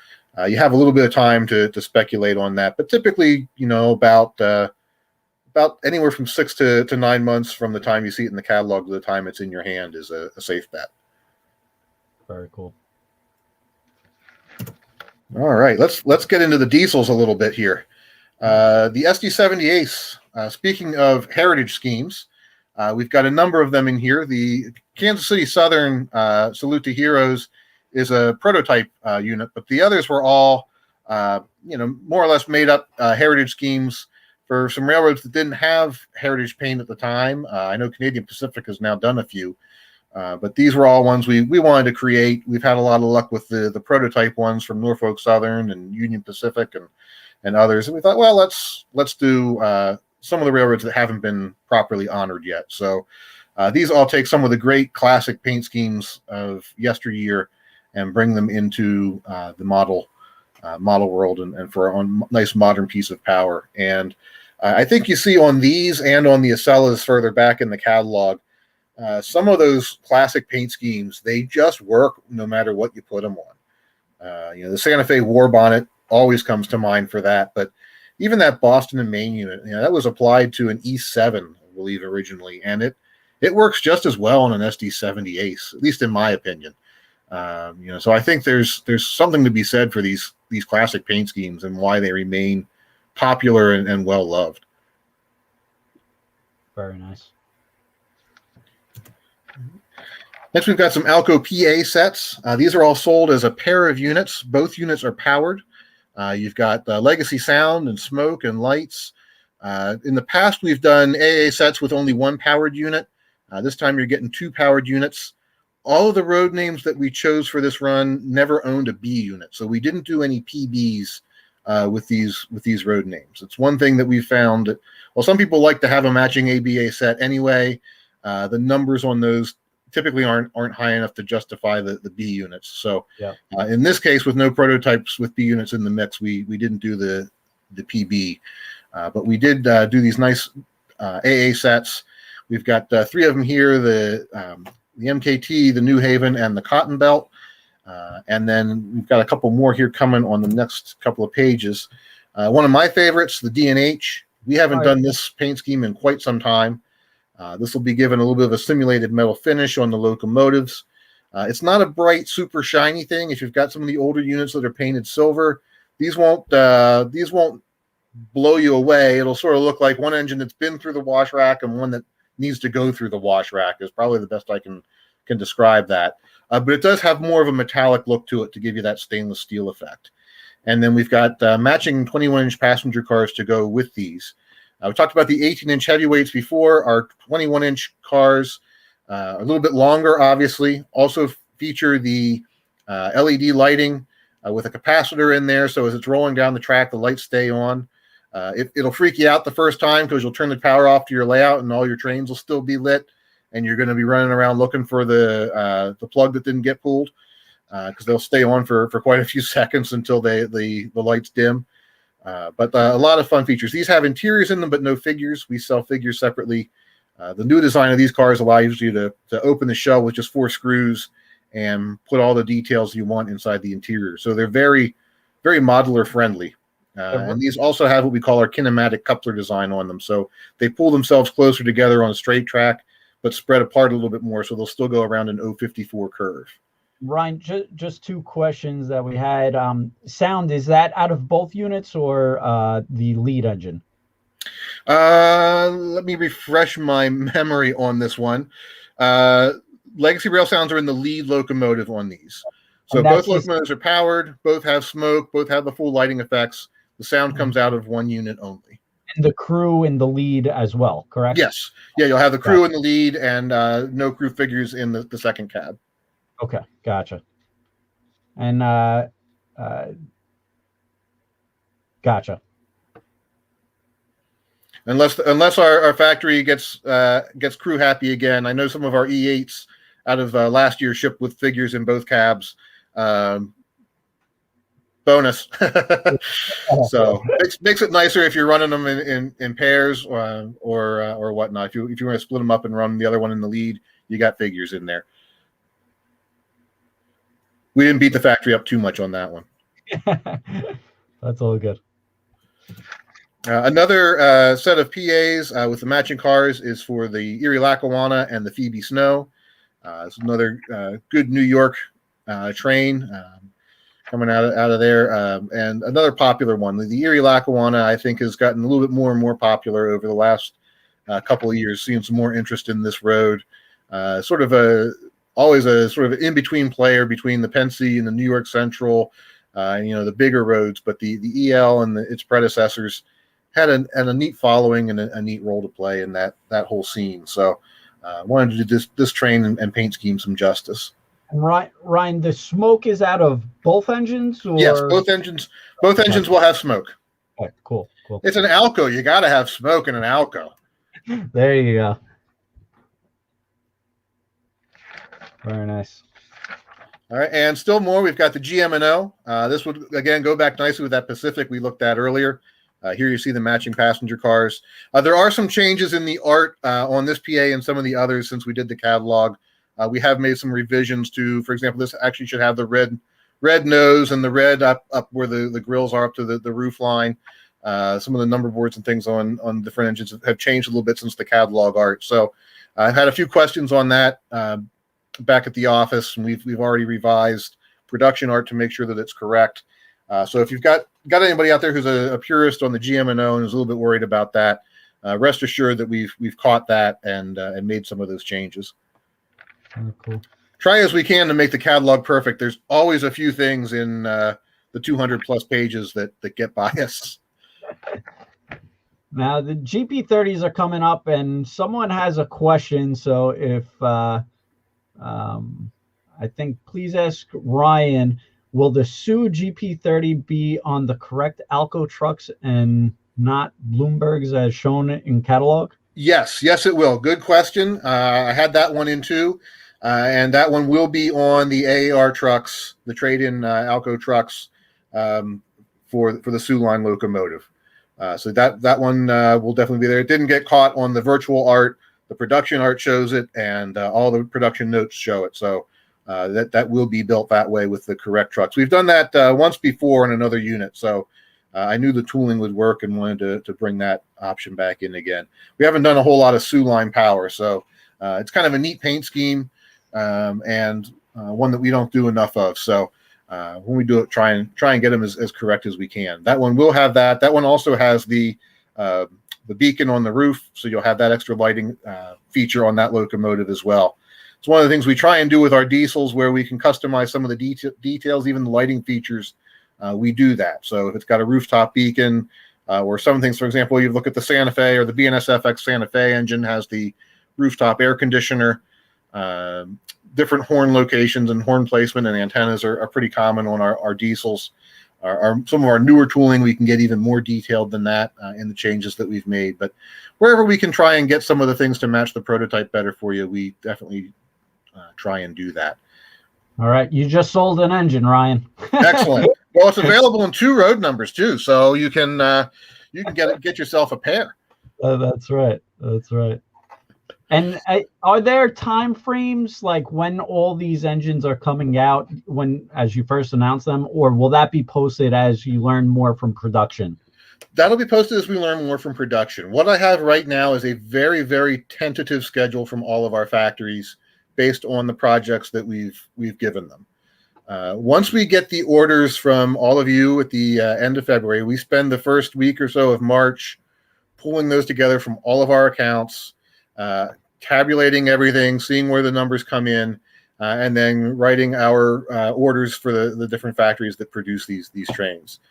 Speaker 2: you have a little bit of time to speculate on that. But typically, about anywhere from 6 to 9 months from the time you see it in the catalog to the time it's in your hand is a safe bet.
Speaker 1: Very cool.
Speaker 2: All right, let's get into the diesels a little bit here. The SD70 Ace, speaking of heritage schemes, we've got a number of them in here. The Kansas City Southern Salute to Heroes is a prototype unit, but the others were all, more or less made up heritage schemes for some railroads that didn't have heritage paint at the time. I know Canadian Pacific has now done a few, but these were all ones we wanted to create. We've had a lot of luck with the prototype ones from Norfolk Southern and Union Pacific and others. And we thought, well, let's do some of the railroads that haven't been properly honored yet. So these all take some of the great classic paint schemes of yesteryear and bring them into the model world and for a nice modern piece of power. And I think you see on these and on the Acelas further back in the catalog, some of those classic paint schemes, they just work no matter what you put them on. The Santa Fe War Bonnet always comes to mind for that, but even that Boston and Maine unit, that was applied to an E7, I believe, originally, and it works just as well on an SD70 Ace, at least in my opinion. So I think there's something to be said for these classic paint schemes and why they remain popular and well loved.
Speaker 1: Very nice.
Speaker 2: Next, we've got some Alco PA sets. These are all sold as a pair of units. Both units are powered. You've got legacy sound and smoke and lights. In the past, we've done AA sets with only one powered unit. This time you're getting 2 powered units. All of the road names that we chose for this run never owned a B unit, so we didn't do any PBs with these road names. It's one thing that we found that, well, some people like to have a matching ABA set anyway. The numbers on those typically aren't high enough to justify the B units. So yeah. In this case, with no prototypes with B units in the mix, we didn't do the PB, but we did do these nice AA sets. We've got 3 of them here: the MKT, the New Haven, and the Cotton Belt. And then we've got a couple more here coming on the next couple of pages. One of my favorites, the D&H. We haven't done this paint scheme in quite some time. This will be given a little bit of a simulated metal finish on the locomotives. It's not a bright, super shiny thing. If you've got some of the older units that are painted silver, these won't blow you away. It'll sort of look like one engine that's been through the wash rack and one that needs to go through the wash rack is probably the best I can describe that. But it does have more of a metallic look to it to give you that stainless steel effect. And then we've got matching 21-inch passenger cars to go with these. We talked about the 18-inch heavyweights before. Our 21-inch cars, a little bit longer, obviously, also feature the LED lighting with a capacitor in there. So as it's rolling down the track, the lights stay on. It'll freak you out the first time because you'll turn the power off to your layout and all your trains will still be lit. And you're going to be running around looking for the plug that didn't get pulled because they'll stay on for quite a few seconds until the lights dim. But a lot of fun features. These have interiors in them, but no figures. We sell figures separately. The new design of these cars allows you to open the shell with just 4 screws and put all the details you want inside the interior. So they're very, very modular friendly. And these also have what we call our kinematic coupler design on them. So they pull themselves closer together on a straight track, but spread apart a little bit more. So they'll still go around an 054 curve.
Speaker 1: Ryan, just 2 questions that we had. Sound, is that out of both units or the lead engine?
Speaker 2: Let me refresh my memory on this one. Legacy rail sounds are in the lead locomotive on these. So both locomotives are powered, both have smoke, both have the full lighting effects. The sound comes out of one unit only.
Speaker 1: And the crew in the lead as well, correct?
Speaker 2: Yes. Yeah, you'll have the crew in the lead and no crew figures in the second cab.
Speaker 1: Okay, gotcha. And gotcha.
Speaker 2: Unless our factory gets crew happy again. I know some of our E8s out of last year shipped with figures in both cabs. Bonus. So makes it nicer if you're running them in pairs or whatnot. If you want to split them up and run the other one in the lead, you got figures in there. We didn't beat the factory up too much on that one.
Speaker 1: That's all good.
Speaker 2: Another set of PAs with the matching cars is for the Erie Lackawanna and the Phoebe Snow. It's another good New York train coming out of there. And another popular one, the Erie Lackawanna, I think has gotten a little bit more and more popular over the last couple of years, seeing some more interest in this road. Always a sort of in-between player between the Pennsy and the New York Central, the bigger roads, but the EL and its predecessors had a neat following and a neat role to play in that whole scene. So wanted to do this train and paint scheme some justice.
Speaker 1: Ryan, the smoke is out of both engines? Or?
Speaker 2: Yes, both engines will have smoke.
Speaker 1: Okay, cool.
Speaker 2: It's an Alco. You got to have smoke in an Alco.
Speaker 1: There you go. Very nice.
Speaker 2: All right, and still more. We've got the GM&O. This would, again, go back nicely with that Pacific we looked at earlier. Here you see the matching passenger cars. There are some changes in the art on this PA and some of the others since we did the catalog. We have made some revisions to, for example, this actually should have the red nose and the red up where the grills are up to the roof line. Some of the number boards and things on different engines have changed a little bit since the catalog art. So I've had a few questions on that back at the office, and we've already revised production art to make sure that it's correct. So if you've got anybody out there who's a purist on the GM&O and is a little bit worried about that, rest assured that we've caught that and made some of those changes.
Speaker 1: Oh, cool.
Speaker 2: Try as we can to make the catalog perfect. There's always a few things in the 200 plus pages that get by us.
Speaker 1: Now the GP30s are coming up, and someone has a question. So if I think please ask Ryan, will the Sioux GP30 be on the correct Alco trucks and not Bloomberg's as shown in catalog?
Speaker 2: Yes, it will. Good question. I had that one in too. And that one will be on the AAR trucks, the trade-in Alco trucks for the Sioux line locomotive. So that one will definitely be there. It didn't get caught on the virtual art. The production art shows it, and all the production notes show it. So that will be built that way with the correct trucks. We've done that once before in another unit, so I knew the tooling would work and wanted to bring that option back in again. We haven't done a whole lot of Sioux line power, so it's kind of a neat paint scheme and one that we don't do enough of. So when we do it, try and get them as correct as we can. That one will have that. That one also has the beacon on the roof, so you'll have that extra lighting feature on that locomotive as well. It's one of the things we try and do with our diesels, where we can customize some of the details, even the lighting features. We do that. So if it's got a rooftop beacon or some things, for example, you look at the Santa Fe or the BNSFX Santa Fe engine has the rooftop air conditioner. Different horn locations and horn placement and antennas are pretty common on our diesels. Some of our newer tooling, we can get even more detailed than that in the changes that we've made. But wherever we can try and get some of the things to match the prototype better for you, we definitely try and do that.
Speaker 1: All right. You just sold an engine, Ryan.
Speaker 2: Excellent. Well, it's available in 2 road numbers too, so you can get yourself a pair.
Speaker 1: That's right. And are there time frames like when all these engines are coming out, as you first announce them, or will that be posted as you learn more from production?
Speaker 2: That'll be posted as we learn more from production. What I have right now is a very, very tentative schedule from all of our factories based on the projects that we've given them. Once we get the orders from all of you at the end of February, we spend the first week or so of March pulling those together from all of our accounts, tabulating everything, seeing where the numbers come in, and then writing our orders for the different factories that produce these trains.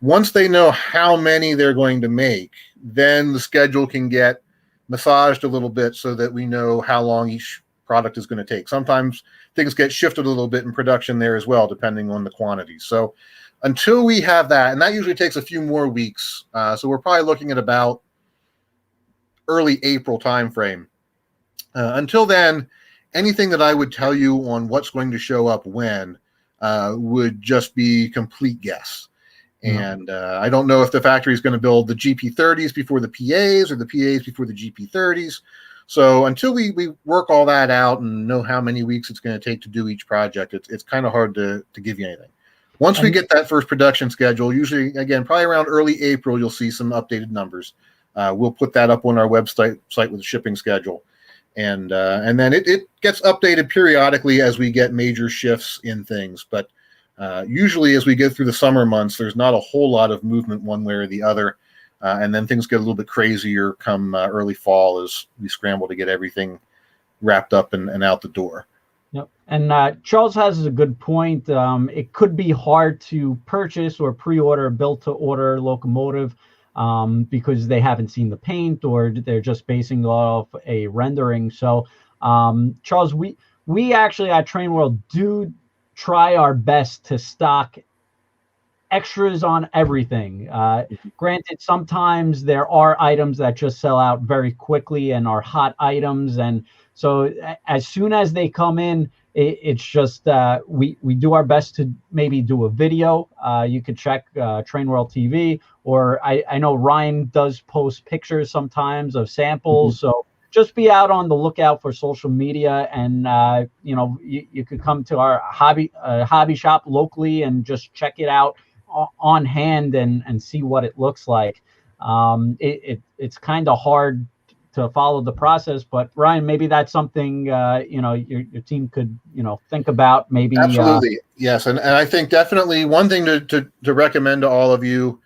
Speaker 2: Once they know how many they're going to make, then the schedule can get massaged a little bit so that we know how long each product is going to take. Sometimes things get shifted a little bit in production there as well, depending on the quantity. So until we have that, and that usually takes a few more weeks, so we're probably looking at about early April timeframe. Until then, anything that I would tell you on what's going to show up when would just be complete guess. And I don't know if the factory is going to build the GP30s before the PAs or the PAs before the GP30s. So until we work all that out and know how many weeks it's going to take to do each project, it's kind of hard to give you anything. Once we get that first production schedule, usually, again, probably around early April, you'll see some updated numbers. We'll put that up on our website with a shipping schedule. And then it gets updated periodically as we get major shifts in things. But usually as we get through the summer months, there's not a whole lot of movement one way or the other. And then things get a little bit crazier come early fall as we scramble to get everything wrapped up and out the door.
Speaker 1: Yep. And Charles has a good point. It could be hard to purchase or pre-order a built-to-order locomotive because they haven't seen the paint or they're just basing it off a rendering. So, Charles, we actually at Train World do try our best to stock extras on everything. Granted, sometimes there are items that just sell out very quickly and are hot items. And so as soon as they come in, it's just we do our best to maybe do a video. You could check Train World TV, or I know Ryan does post pictures sometimes of samples. So just be out on the lookout for social media, and you could come to our hobby shop locally and just check it out on hand and see what it looks like. It's kind of hard to follow the process, but Ryan, maybe that's something your team could think about. Maybe
Speaker 2: absolutely, yes, and I think definitely one thing to recommend to all of you.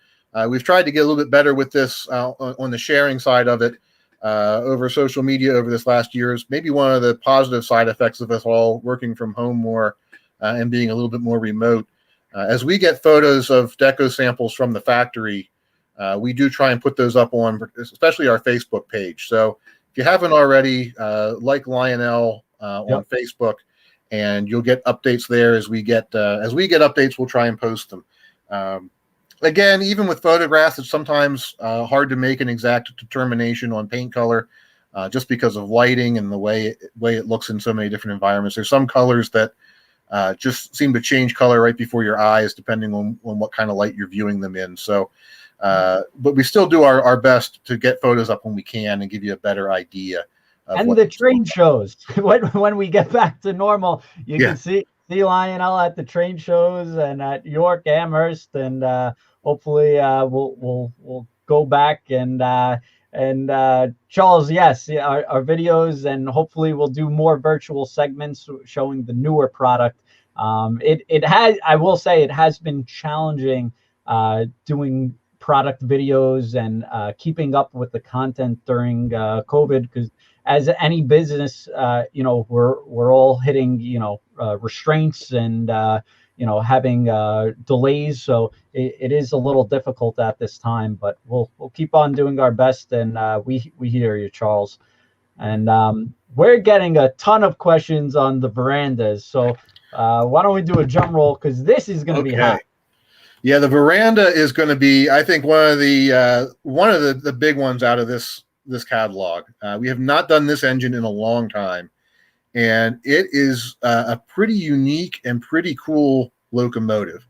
Speaker 2: We've tried to get a little bit better with this on the sharing side of it over social media over this last year. Is maybe one of the positive side effects of us all working from home more and being a little bit more remote. As we get photos of deco samples from the factory, we do try and put those up on, especially our Facebook page. So if you haven't already, like Lionel on Facebook, and you'll get updates there as we get updates. We'll try and post them. Again, even with photographs, it's sometimes hard to make an exact determination on paint color, just because of lighting and the way it looks in so many different environments. There's some colors that just seem to change color right before your eyes, depending on what kind of light you're viewing them in. So, but we still do our best to get photos up when we can and give you a better idea.
Speaker 1: And the train shows, when we get back to normal, you can see Lionel at the train shows and at York, Amherst, and hopefully we'll go back and Charles, yes, our videos, and hopefully we'll do more virtual segments showing the newer product. I will say it has been challenging doing product videos and keeping up with the content during COVID, because as any business, we're all hitting restraints and having delays. So it is a little difficult at this time, but we'll keep on doing our best. And we hear you, Charles. And we're getting a ton of questions on the verandas. So why don't we do a drum roll, because this is going to be hot.
Speaker 2: Yeah, the Veranda is going to be, I think, one of the big ones out of this catalog. We have not done this engine in a long time, and it is a pretty unique and pretty cool locomotive.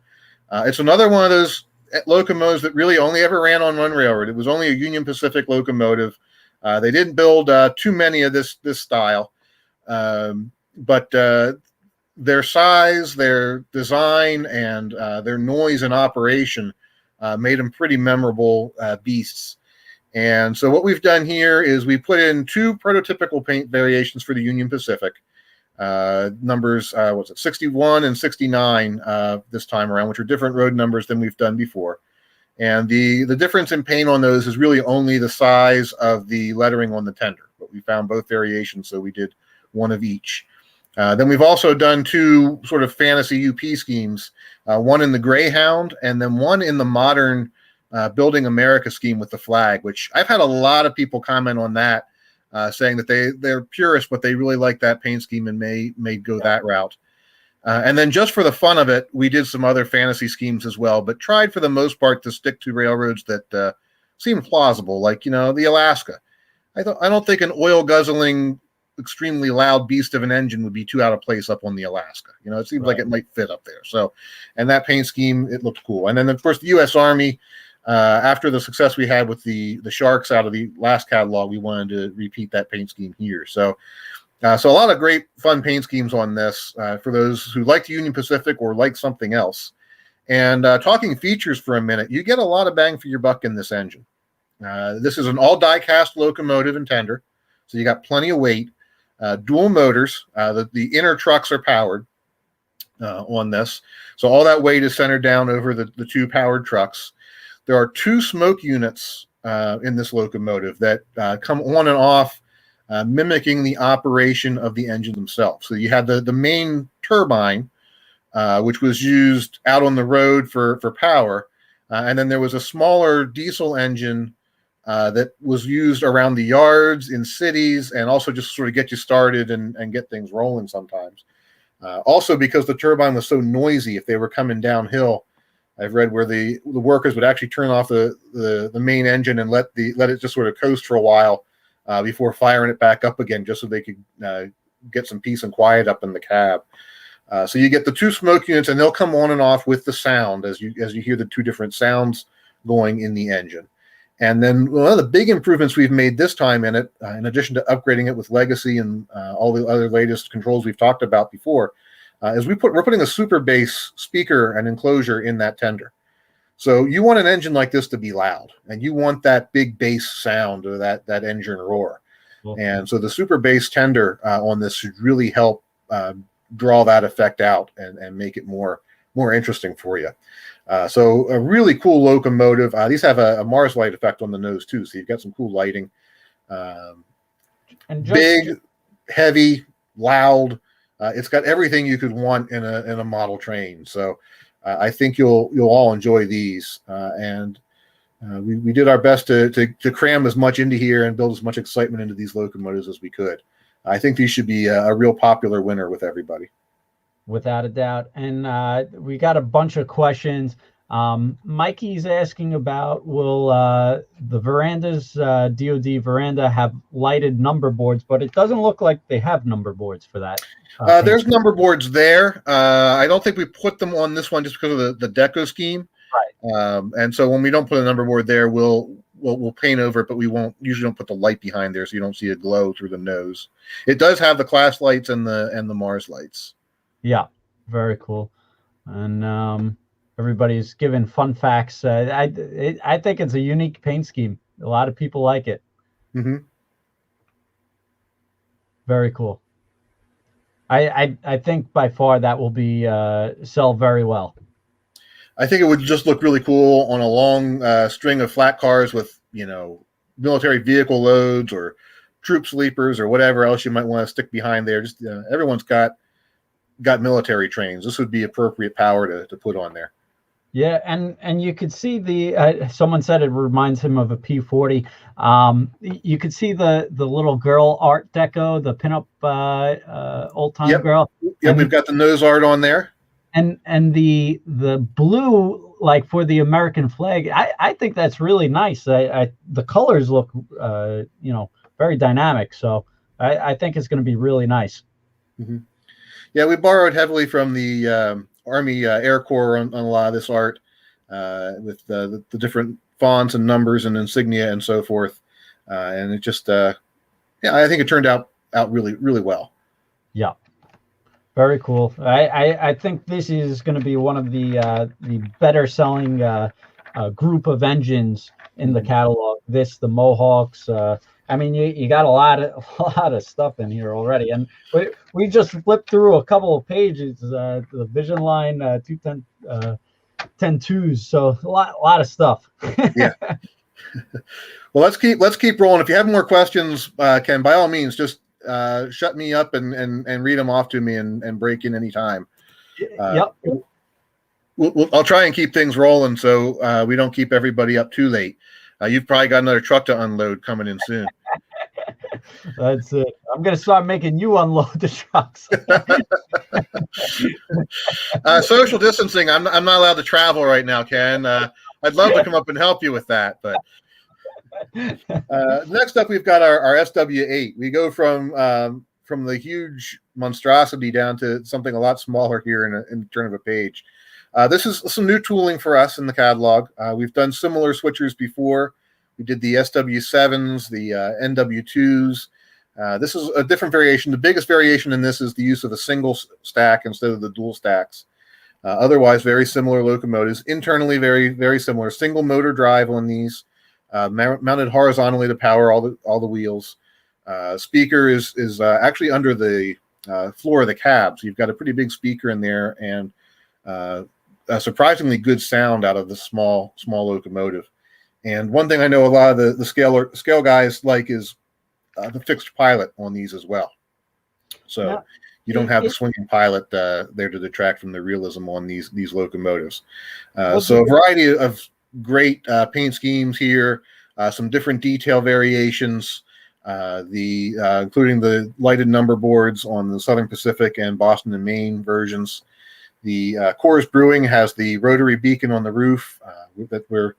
Speaker 2: It's another one of those locomotives that really only ever ran on one railroad. It was only a Union Pacific locomotive. They didn't build too many of this style, but their size, their design, and their noise and operation made them pretty memorable beasts. And so what we've done here is we put in two prototypical paint variations for the Union Pacific, numbers 61 and 69 this time around, which are different road numbers than we've done before. And the difference in paint on those is really only the size of the lettering on the tender, but we found both variations, so we did one of each. Then we've also done two sort of fantasy UP schemes, one in the Greyhound and then one in the modern Building America scheme with the flag, which I've had a lot of people comment on that. saying that they're purists, but they really like that paint scheme and may go that route. And then just for the fun of it, we did some other fantasy schemes as well, but tried for the most part to stick to railroads that seemed plausible, like, the Alaska. I don't think an oil guzzling, extremely loud beast of an engine would be too out of place up on the Alaska. It seems like it might fit up there. So, and that paint scheme, it looked cool. And then of course the U.S. Army, after the success we had with the Sharks out of the last catalog, we wanted to repeat that paint scheme here. So a lot of great fun paint schemes on this for those who like the Union Pacific or like something else. And talking features for a minute, you get a lot of bang for your buck in this engine. This is an all die-cast locomotive and tender, so you got plenty of weight. Dual motors. The inner trucks are powered on this, so all that weight is centered down over the two powered trucks. There are two smoke units in this locomotive that come on and off, mimicking the operation of the engine themselves. So you had the main turbine, which was used out on the road for power, and then there was a smaller diesel engine that was used around the yards in cities, and also just sort of get you started and get things rolling sometimes. Also, because the turbine was so noisy, if they were coming downhill, I've read where the workers would actually turn off the main engine and let it just sort of coast for a while before firing it back up again, just so they could get some peace and quiet up in the cab. So you get the two smoke units, and they'll come on and off with the sound as you hear the two different sounds going in the engine. And then one of the big improvements we've made this time in it, in addition to upgrading it with Legacy and all the other latest controls we've talked about before, is we're putting a super bass speaker and enclosure in that tender. So you want an engine like this to be loud, and you want that big bass sound or that engine roar. Okay. And so the super bass tender on this should really help draw that effect out and make it more interesting for you. So a really cool locomotive. These have a Mars light effect on the nose too, so you've got some cool lighting. And big, heavy, loud. It's got everything you could want in a model train. So I think you'll all enjoy these. And we did our best to cram as much into here and build as much excitement into these locomotives as we could. I think these should be a real popular winner with everybody. Without a doubt. And we got a bunch of questions. Mikey's asking about, will the Veranda's DOD Veranda have lighted number boards, but it doesn't look like they have number boards for that. There's number boards there. I don't think we put them on this one just because of the deco scheme. Right. And so when we don't put a number board there, we'll paint over it, but we usually don't put the light behind there, so you don't see a glow through the nose. It does have the class lights and the Mars lights. Yeah, very cool. And everybody's giving fun facts. I think it's a unique paint scheme. A lot of people like it. Mm-hmm. Very cool. I think by far that will be sell very well. I think it would just look really cool on a long string of flat cars with, military vehicle loads or troop sleepers or whatever else you might want to stick behind there. Just everyone's got military trains. This would be appropriate power to put on there. Yeah, and you could see the someone said it reminds him of a P-40. You could see the little girl art deco, the pinup old time girl. Yeah, we've got the nose art on there. And the blue, like for the American flag, I think that's really nice. The colors look very dynamic. So I think it's going to be really nice. Mm-hmm. Yeah, we borrowed heavily from the Army Air Corps on a lot of this art with the different fonts and numbers and insignia and so forth. And it just, I think it turned out really, really well. Yeah, very cool. I think this is going to be one of the better selling group of engines in the catalog. The Mohawks. I mean, you got a lot of stuff in here already, and we just flipped through a couple of pages. The Vision Line 210-2s, so a lot of stuff. Yeah. Well, let's keep rolling. If you have more questions, Ken, by all means, just shut me up and read them off to me and break in anytime. Yep. I'll try and keep things rolling so we don't keep everybody up too late. You've probably got another truck to unload coming in soon.
Speaker 1: That's it. I'm gonna start making you unload the trucks.
Speaker 2: Social distancing. I'm not allowed to travel right now, Ken. I'd love to come up and help you with that, but next up we've got our SW8. We go from the huge monstrosity down to something a lot smaller here in the turn of a page. This is some new tooling for us in the catalog. We've done similar switchers before. We did the SW7s, the NW2s. This is a different variation. The biggest variation in this is the use of a single stack instead of the dual stacks. Otherwise, very similar locomotives. Internally, very, very similar. Single motor drive on these, mounted horizontally to power all the wheels. Speaker is actually under the floor of the cab, so you've got a pretty big speaker in there and a surprisingly good sound out of the small locomotive. And one thing I know a lot of the scale guys like is the fixed pilot on these as well. So now, you don't have the swinging pilot there to detract from the realism on these locomotives. So a variety of great paint schemes here, some different detail variations, including the lighted number boards on the Southern Pacific and Boston and Maine versions. The Coors Brewing has the rotary beacon on the roof. That we're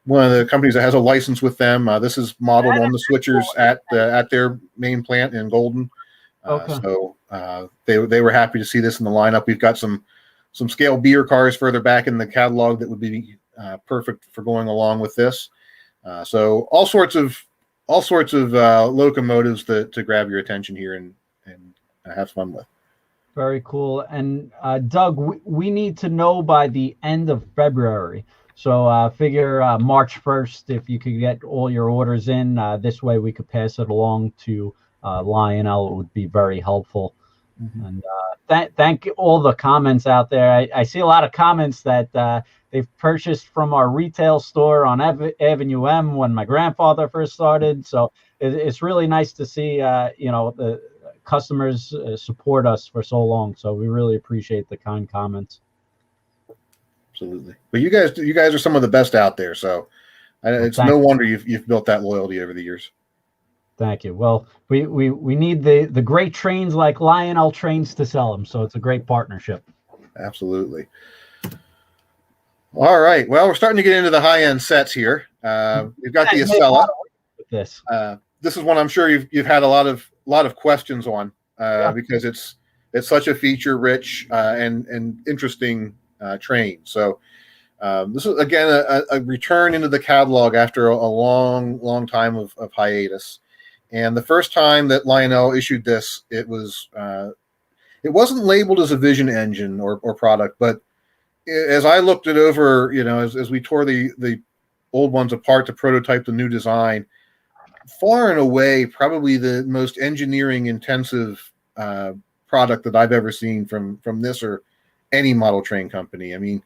Speaker 2: one of the companies that has a license with them. This is modeled on the switchers at their main plant in Golden. So they were happy to see this in the lineup. We've got some scale beer cars further back in the catalog that would be perfect for going along with this. So all sorts of locomotives to grab your attention here and have fun with.
Speaker 1: Very cool. And Doug, we need to know by the end of February. So figure March 1st, if you could get all your orders in, this way we could pass it along to Lionel. It would be very helpful. Mm-hmm. And thank all the comments out there. I see a lot of comments that they've purchased from our retail store on Avenue M when my grandfather first started. So it's really nice to see, the customers support us for so long. So we really appreciate the kind comments.
Speaker 2: Absolutely. But you guys are some of the best out there. So it's no wonder you've built that loyalty over the years.
Speaker 1: Thank you. Well, we need the great trains like Lionel Trains to sell them. So it's a great partnership.
Speaker 2: Absolutely. All right. Well, we're starting to get into the high-end sets here. We've got the Acela. This is one I'm sure you've had a lot of questions on because it's such a feature-rich and interesting train. So this is again a return into the catalog after a long time of hiatus. And the first time that Lionel issued this, it wasn't labeled as a Vision engine or product, but as I looked it over, as we tore the old ones apart to prototype the new design, far and away probably the most engineering intensive product that I've ever seen from this or any model train company. I mean,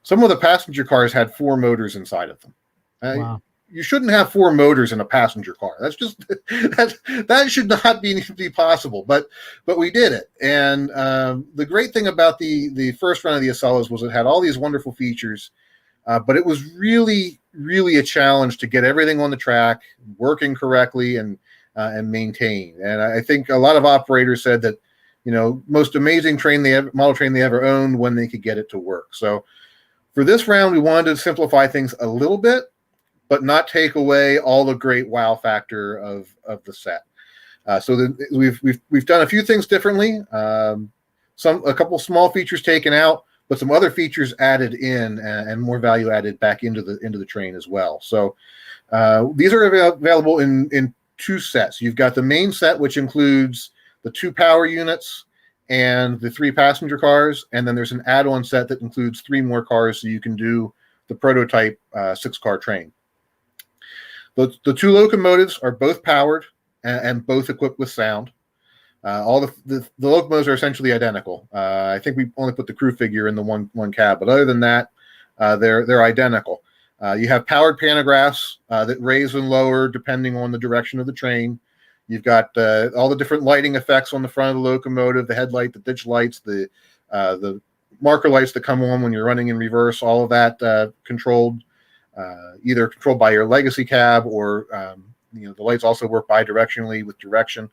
Speaker 2: some of the passenger cars had 4 motors inside of them.
Speaker 1: Wow.
Speaker 2: You shouldn't have 4 motors in a passenger car. That's just that should not be possible. But we did it. And the great thing about the first run of the Acelas was it had all these wonderful features, but it was really a challenge to get everything on the track, working correctly, and maintained. And I think a lot of operators said that most amazing model train they ever owned when they could get it to work. So for this round, we wanted to simplify things a little bit, but not take away all the great wow factor of the set. So we've done a few things differently. A couple small features taken out, but some other features added in and more value added back into the train as well. So these are available in 2 sets. You've got the main set, which includes the 2 power units and the 3 passenger cars, and then there's an add-on set that includes 3 more cars, so you can do the prototype 6-car train. The 2 locomotives are both powered and both equipped with sound. All the locomotives are essentially identical. I think we only put the crew figure in the one cab, but other than that, they're identical. You have powered pantographs that raise and lower depending on the direction of the train. You've got all the different lighting effects on the front of the locomotive, the headlight, the ditch lights, the marker lights that come on when you're running in reverse, all of that controlled, either controlled by your legacy cab or the lights also work bidirectionally with direction.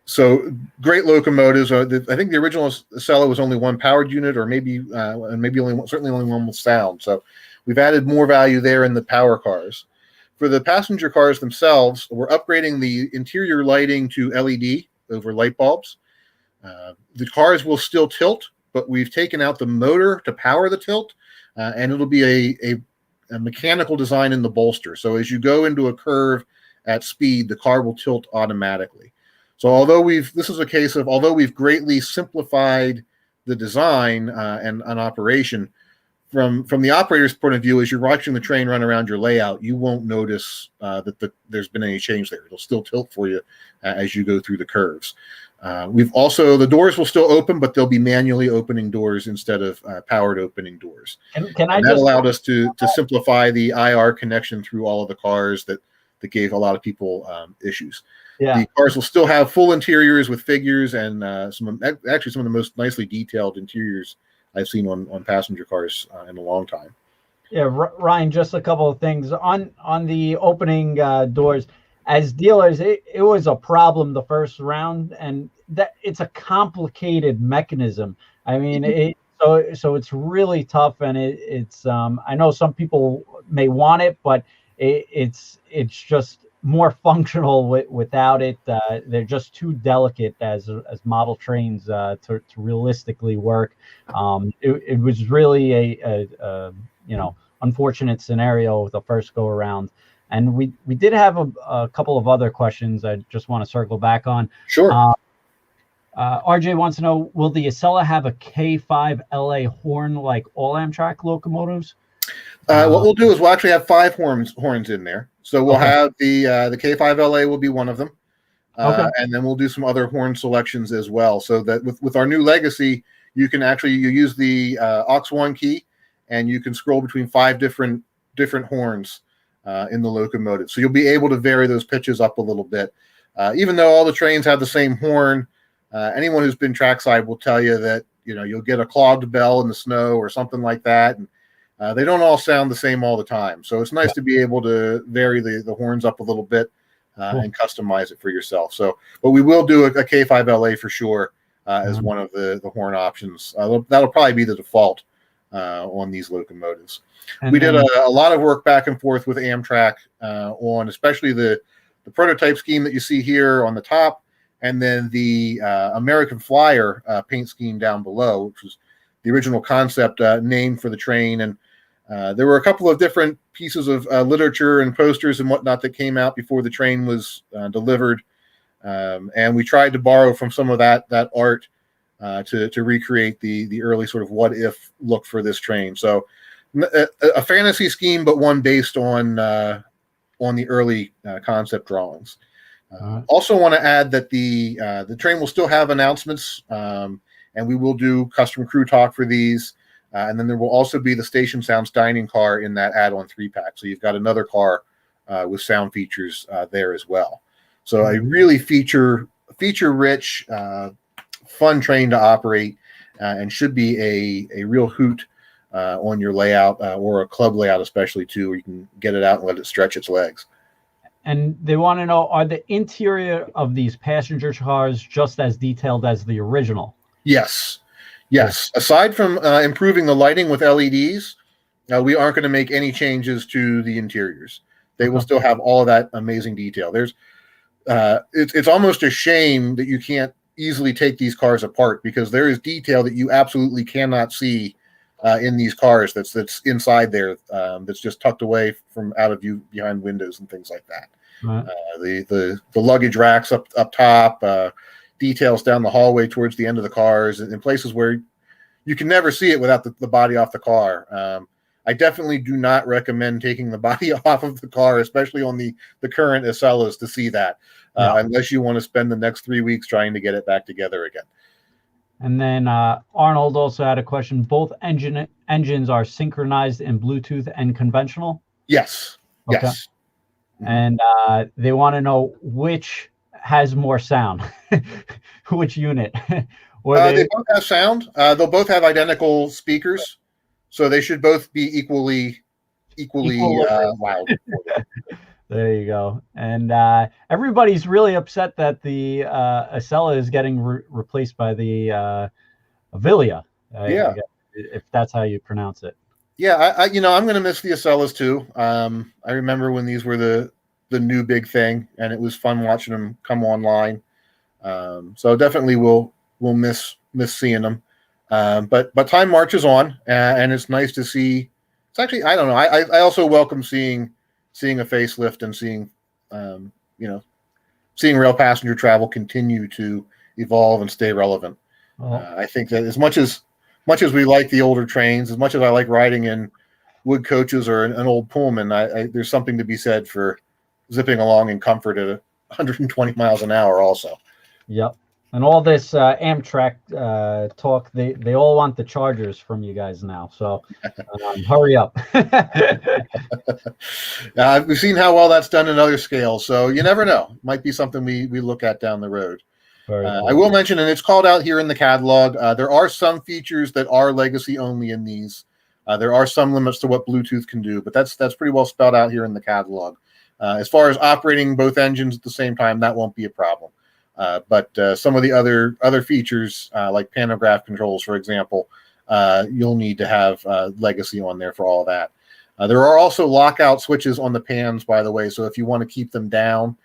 Speaker 2: So great locomotives. I think the original Acela was only one powered unit, or certainly only one with sound. So we've added more value there in the power cars. For the passenger cars themselves, we're upgrading the interior lighting to LED over light bulbs. The cars will still tilt, but we've taken out the motor to power the tilt, and it'll be a mechanical design in the bolster. So as you go into a curve at speed, the car will tilt automatically. So although we've greatly simplified the design and an operation, from the operator's point of view, as you're watching the train run around your layout, you won't notice that there's been any change there. It'll still tilt for you as you go through the curves. The doors will still open, but they'll be manually opening doors instead of powered opening doors. That allowed us to simplify the IR connection through all of the cars that gave a lot of people issues. Yeah. The cars will still have full interiors with figures and some of the most nicely detailed interiors I've seen on passenger cars in a long time.
Speaker 1: Yeah, Ryan, just a couple of things on the opening doors. As dealers, it was a problem the first round, and that it's a complicated mechanism. I mean, so it's really tough, and it's I know some people may want it, but it's just more functional without it. They're just too delicate as model trains to realistically work. It was really a unfortunate scenario the first go around. And we did have a couple of other questions I just want to circle back on.
Speaker 2: Sure.
Speaker 1: RJ wants to know, will the Acela have a K5 LA horn like all Amtrak locomotives?
Speaker 2: What we'll do is we'll actually have 5 horns in there. So we'll have the K5 LA will be one of them. And then we'll do some other horn selections as well. So that with our new legacy, you use the aux1 key, and you can scroll between 5 different horns in the locomotive. So you'll be able to vary those pitches up a little bit. Even though all the trains have the same horn, anyone who's been trackside will tell you that you'll get a clogged bell in the snow or something like that, and they don't all sound the same all the time. So it's nice to be able to vary the horns up a little bit and customize it for yourself. So, but we will do a K5 LA for sure as one of the horn options. That'll probably be the default on these locomotives. We did a lot of work back and forth with Amtrak on especially the prototype scheme that you see here on the top, and then the American Flyer paint scheme down below, which was the original concept name for the train. And there were a couple of different pieces of literature and posters and whatnot that came out before the train was delivered. And we tried to borrow from some of that art to recreate the early sort of what if look for this train. So a fantasy scheme, but one based on the early concept drawings. Also want to add that the train will still have announcements, and we will do custom crew talk for these. And then there will also be the Station Sounds dining car in that add-on 3-pack. So you've got another car with sound features there as well. So a really feature-rich, fun train to operate, and should be a real hoot on your layout or a club layout, especially too, where you can get it out and let it stretch its legs.
Speaker 1: And they want to know, are the interior of these passenger cars just as detailed as the original?
Speaker 2: Yes. Aside from improving the lighting with LEDs, we aren't going to make any changes to the interiors. They will still have all of that amazing detail. It's almost a shame that you can't easily take these cars apart, because there is detail that you absolutely cannot see in these cars that's inside there, that's just tucked away from out of view behind windows and things like that. The luggage racks up top, details down the hallway towards the end of the cars, and in places where you can never see it without the body off the car. I definitely do not recommend taking the body off of the car, especially on the current Acelas, to see that, unless you want to spend the next 3 weeks trying to get it back together again.
Speaker 1: And then Arnold also had a question. Both engines are synchronized in Bluetooth and conventional?
Speaker 2: Yes. Okay. Yes.
Speaker 1: And they want to know which has more sound, which unit.
Speaker 2: They both have sound. They'll both have identical speakers, so they should both be equally loud.
Speaker 1: There you go. And everybody's really upset that the Acela is getting replaced by the Avilia.
Speaker 2: Yeah.
Speaker 1: I guess, if that's how you pronounce it.
Speaker 2: Yeah, I'm going to miss the Acelas too. I remember when these were the new big thing, and it was fun watching them come online. So definitely we'll miss seeing them. But time marches on, and it's nice to see. It's actually, I don't know. I also welcome seeing a facelift and seeing um, you know seeing rail passenger travel continue to evolve and stay relevant. I think that as much as we like the older trains, as much as I like riding in wood coaches or an old Pullman, there's something to be said for zipping along in comfort at 120 miles an hour also.
Speaker 1: Yep. And all this Amtrak talk, they all want the chargers from you guys now. So hurry up.
Speaker 2: We've seen how well that's done in other scales, so you never know. Might be something we look at down the road.
Speaker 1: Very cool.
Speaker 2: I will mention, and it's called out here in the catalog, there are some features that are legacy only in these. There are some limits to what Bluetooth can do, but that's pretty well spelled out here in the catalog. As far as operating both engines at the same time, that won't be a problem. But some of the other features, like pantograph controls, for example, you'll need to have legacy on there for all that. There are also lockout switches on the pans, by the way, so if you want to keep them down,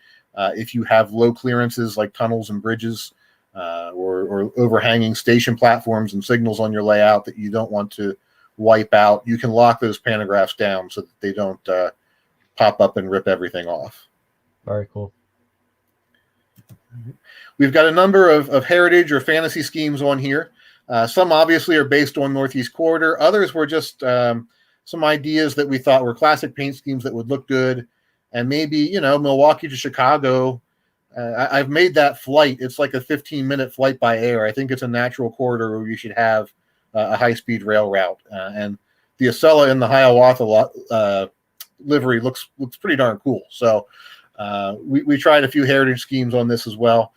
Speaker 2: if you have low clearances like tunnels and bridges, or overhanging station platforms and signals on your layout that you don't want to wipe out, you can lock those pantographs down so that they don't pop up and rip everything off.
Speaker 1: Very cool.
Speaker 2: We've got a number of heritage or fantasy schemes on here. Some obviously are based on Northeast Corridor. Others were just some ideas that we thought were classic paint schemes that would look good. And maybe, Milwaukee to Chicago, I've made that flight. It's like a 15-minute flight by air. I think it's a natural corridor where you should have a high-speed rail route. And the Acela in the Hiawatha livery looks pretty darn cool. So we tried a few heritage schemes on this as well,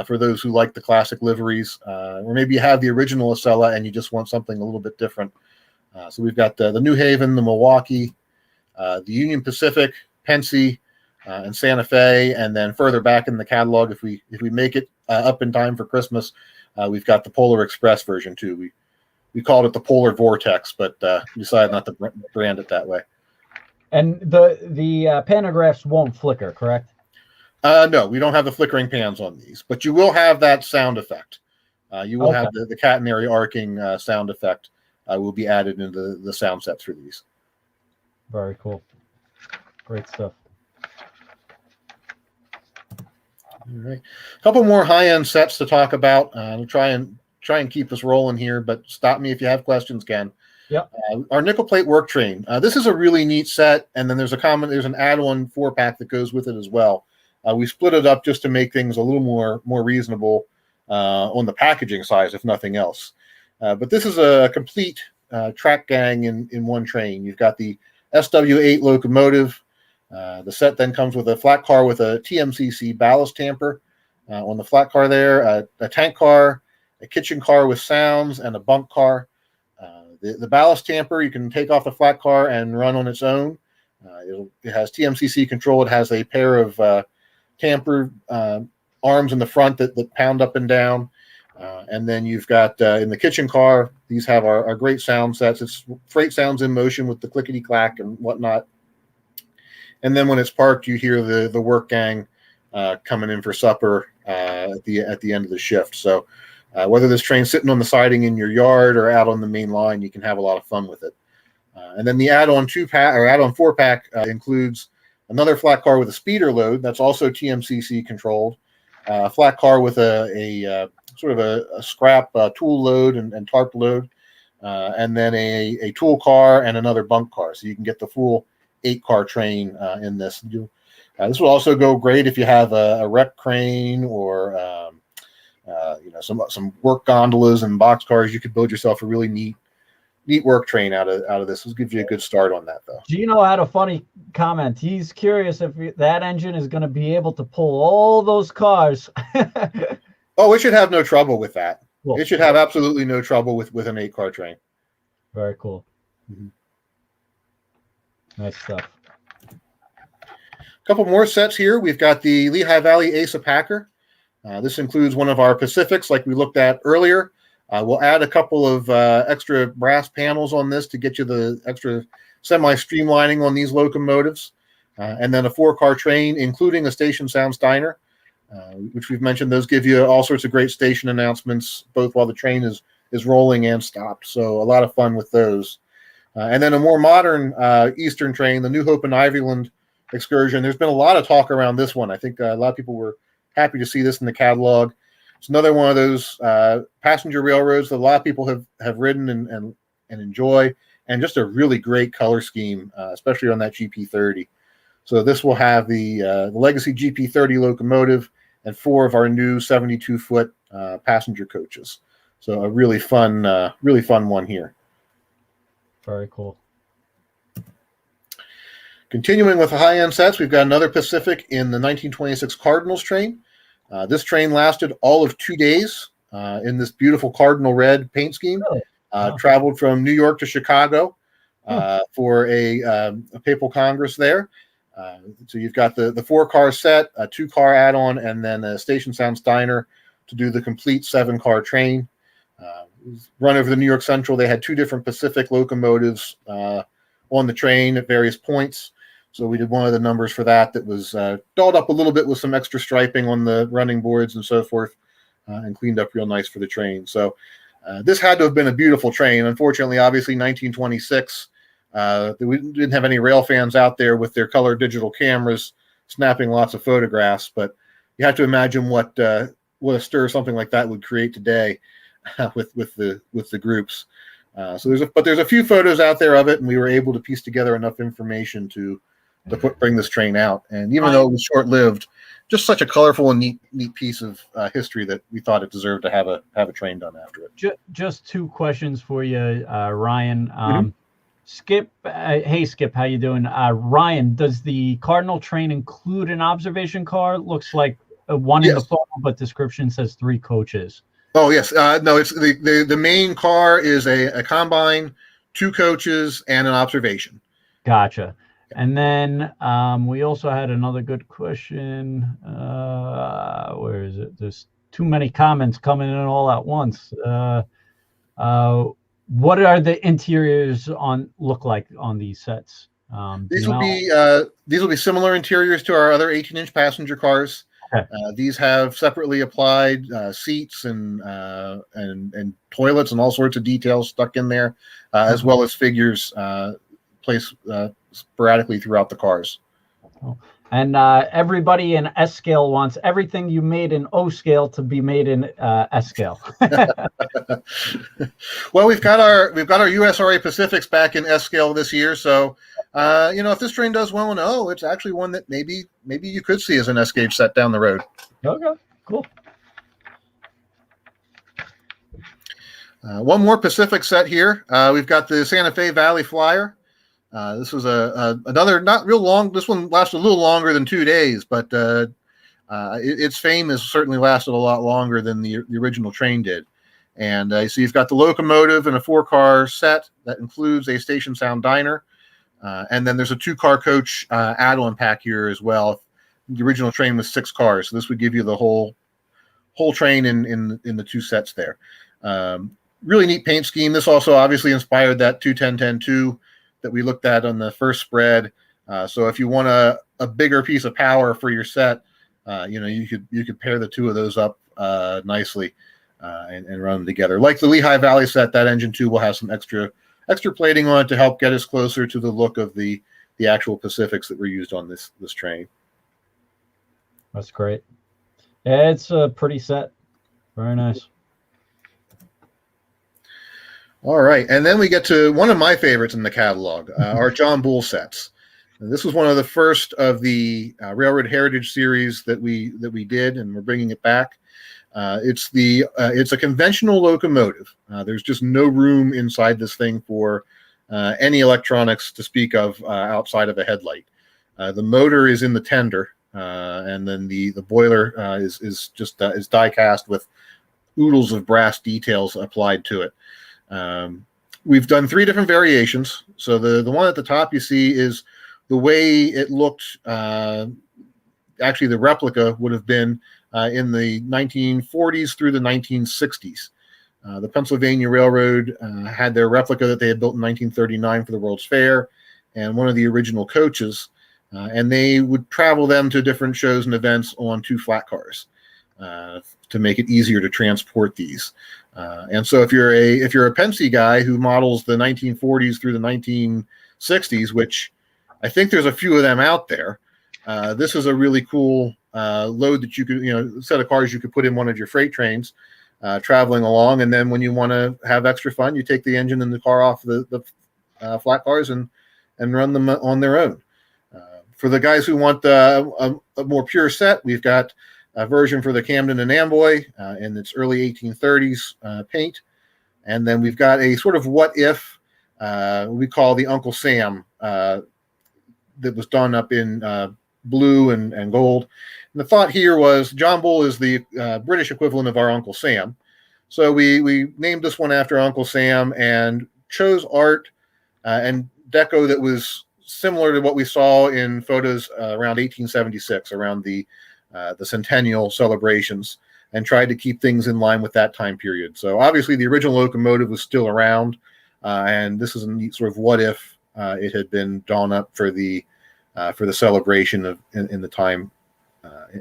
Speaker 2: for those who like the classic liveries, or maybe you have the original Acela and you just want something a little bit different. So we've got the New Haven, the Milwaukee, the Union Pacific, Pennsy, and Santa Fe, and then further back in the catalog, if we make it up in time for Christmas, we've got the Polar Express version too. We called it the Polar Vortex, but decided not to brand it that way. And
Speaker 1: the pantographs won't flicker, correct?
Speaker 2: No, we don't have the flickering pans on these, but you will have that sound effect. You will have the catenary arcing sound effect will be added into the sound sets for these.
Speaker 1: Very cool. Great stuff.
Speaker 2: All right, a couple more high-end sets to talk about. I'll try and keep us rolling here, but stop me if you have questions, Ken.
Speaker 1: Yep.
Speaker 2: Our nickel plate work train. This is a really neat set, and then there's an add-on 4-pack that goes with it as well. We split it up just to make things a little more reasonable on the packaging size, if nothing else. But this is a complete track gang in one train. You've got the SW8 locomotive. The set then comes with a flat car with a TMCC ballast tamper on the flat car there, a tank car, a kitchen car with sounds, and a bunk car. The ballast tamper, you can take off the flat car and run on its own. It has TMCC control. It has a pair of tamper arms in the front that pound up and down. And then you've got in the kitchen car, these have our great sound sets. It's freight sounds in motion with the clickety clack and whatnot. And then when it's parked, you hear the work gang coming in for supper at the end of the shift. So whether this train's sitting on the siding in your yard or out on the main line, you can have a lot of fun with it. And then the add-on 4-pack includes another flat car with a speeder load that's also TMCC controlled, a flat car with a sort of a scrap tool load and tarp load, and then a tool car and another bunk car. So you can get the full 8-car train in this. This will also go great if you have a rep crane or some work gondolas and box cars. You could build yourself a really neat work train out of this. This gives you a good start on that, though.
Speaker 1: Gino had a funny comment. He's curious if that engine is going to be able to pull all those cars.
Speaker 2: Oh, it should have no trouble with that.
Speaker 1: Cool.
Speaker 2: It should have absolutely no trouble with an 8-car train.
Speaker 1: Very cool.
Speaker 2: Mm-hmm.
Speaker 1: Nice stuff.
Speaker 2: A couple more sets here. We've got the Lehigh Valley Asa Packer. This includes one of our Pacifics like we looked at earlier. We'll add a couple of extra brass panels on this to get you the extra semi-streamlining on these locomotives. And then a 4-car train, including a station sound Steiner, which we've mentioned. Those give you all sorts of great station announcements, both while the train is rolling and stopped. So a lot of fun with those. And then a more modern Eastern train, the New Hope and Ivyland excursion. There's been a lot of talk around this one. I think a lot of people were happy to see this in the catalog. It's another one of those passenger railroads that a lot of people have ridden and enjoy, and just a really great color scheme, especially on that GP30. So this will have the legacy GP30 locomotive and 4 of our new 72-foot passenger coaches. So a really fun one here.
Speaker 1: Very cool.
Speaker 2: Continuing with the high-end sets, we've got another Pacific in the 1926 Cardinals train. This train lasted all of 2 days in this beautiful Cardinal red paint scheme.
Speaker 1: Really? Wow.
Speaker 2: Traveled from New York to Chicago for a Papal Congress there. So you've got the 4-car set, a 2-car add-on, and then a station sound Steiner to do the complete 7-car train. Run over the New York Central. They had 2 different Pacific locomotives on the train at various points. So we did one of the numbers for that was dolled up a little bit with some extra striping on the running boards and so forth, and cleaned up real nice for the train. So this had to have been a beautiful train. Unfortunately, obviously, 1926, we didn't have any rail fans out there with their color digital cameras snapping lots of photographs. But you have to imagine what a stir something like that would create today with the groups. So there's a few photos out there of it, and we were able to piece together enough information to bring this train out. And even though it was short-lived, just such a colorful and neat piece of history that we thought it deserved to have a train done after it.
Speaker 1: Just 2 questions for you, Ryan.
Speaker 2: Mm-hmm.
Speaker 1: Skip, hey Skip, how you doing? Ryan, does the Cardinal train include an observation car? Looks like one in the photo, but description says 3 coaches. Oh
Speaker 2: yes, no, it's the main car is a combine, 2 coaches, and an observation.
Speaker 1: Gotcha. And then we also had another good question. Where is it? There's too many comments coming in all at once. What are the interiors look like on these sets?
Speaker 2: These will be similar interiors to our other 18-inch passenger cars.
Speaker 1: Okay.
Speaker 2: These have separately applied seats and toilets and all sorts of details stuck in there, as well as figures placed sporadically throughout the cars.
Speaker 1: And everybody in S scale wants everything you made in O scale to be made in S scale.
Speaker 2: Well, we've got our USRA Pacifics back in S scale this year, so if this train does well in O, it's actually one that maybe you could see as an S gauge set down the road.
Speaker 1: Okay, cool.
Speaker 2: One more Pacific set here. We've got the Santa Fe Valley Flyer. This was another not real long. This one lasted a little longer than 2 days, but its fame has certainly lasted a lot longer than the original train did. And so you've got the locomotive and a 4-car set that includes a station sound diner, and then there's a 2-car coach add-on pack here as well. The original train was 6 cars, so this would give you the whole train in the 2 sets there. Really neat paint scheme. This also obviously inspired that 210-10-2 that we looked at on the first spread. So if you want a bigger piece of power for your set, you could pair the 2 of those up nicely and run them together. Like the Lehigh Valley set, that engine 2 will have some extra plating on it to help get us closer to the look of the actual Pacifics that were used on this train.
Speaker 1: That's great. Yeah, it's a pretty set. Very nice.
Speaker 2: All right, and then we get to one of my favorites in the catalog, our John Bull sets. This was one of the first of the Railroad Heritage series that we did, and we're bringing it back. It's a conventional locomotive. There's just no room inside this thing for any electronics to speak of outside of a headlight. The motor is in the tender, and then the boiler is die cast with oodles of brass details applied to it. We've done 3 different variations. So the one at the top you see is the way it looked, actually the replica would have been in the 1940s through the 1960s. The Pennsylvania Railroad had their replica that they had built in 1939 for the World's Fair, and one of the original coaches, and they would travel them to different shows and events on 2 flat cars to make it easier to transport these. And so if you're a Pennsy guy who models the 1940s through the 1960s, which I think there's a few of them out there, this is a really cool load that you could, set of cars you could put in one of your freight trains traveling along. And then when you want to have extra fun, you take the engine and the car off the flat cars and run them on their own. For the guys who want a more pure set, we've got a version for the Camden and Amboy in its early 1830s paint. And then we've got a sort of what if we call the Uncle Sam that was done up in blue and gold. And the thought here was John Bull is the British equivalent of our Uncle Sam. So we named this one after Uncle Sam and chose art and deco that was similar to what we saw in photos around 1876, around the centennial celebrations, and tried to keep things in line with that time period. So obviously the original locomotive was still around, and this is a neat sort of what if it had been drawn up for the celebration of in the time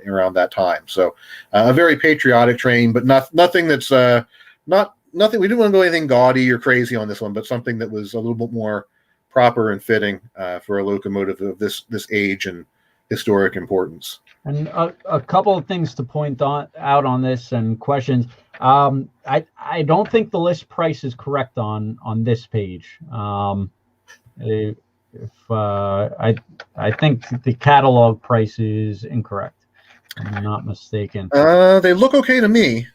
Speaker 2: around that time. So a very patriotic train, but nothing that's nothing. We didn't want to go anything gaudy or crazy on this one, but something that was a little bit more proper and fitting for a locomotive of this age and historic importance.
Speaker 1: And a couple of things to point out on this and questions. I don't think the list price is correct on this page. If I think the catalog price is incorrect, if I'm not mistaken.
Speaker 2: They look okay to me.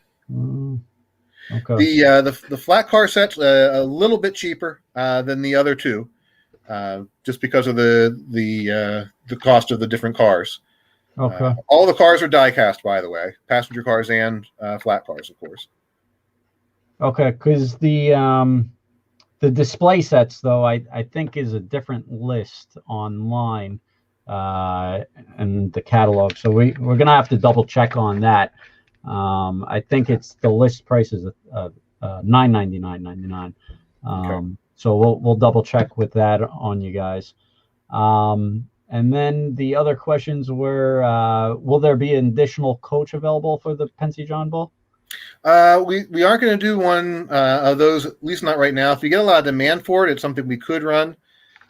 Speaker 1: Okay.
Speaker 2: The flat car set's a little bit cheaper than the other two, just because of the cost of the different cars.
Speaker 1: Okay.
Speaker 2: All the cars are die cast, by the way, passenger cars and flat cars, of course.
Speaker 1: Okay, because the display sets, though, I think is a different list online and the catalog. So we're going to have to double check on that. I think it's the list price is $999.99.
Speaker 2: Okay.
Speaker 1: So we'll double check with that on you guys. And then the other questions were, will there be an additional coach available for the Pennsy John Bull?
Speaker 2: We aren't going to do one of those, at least not right now. If we get a lot of demand for it, it's something we could run.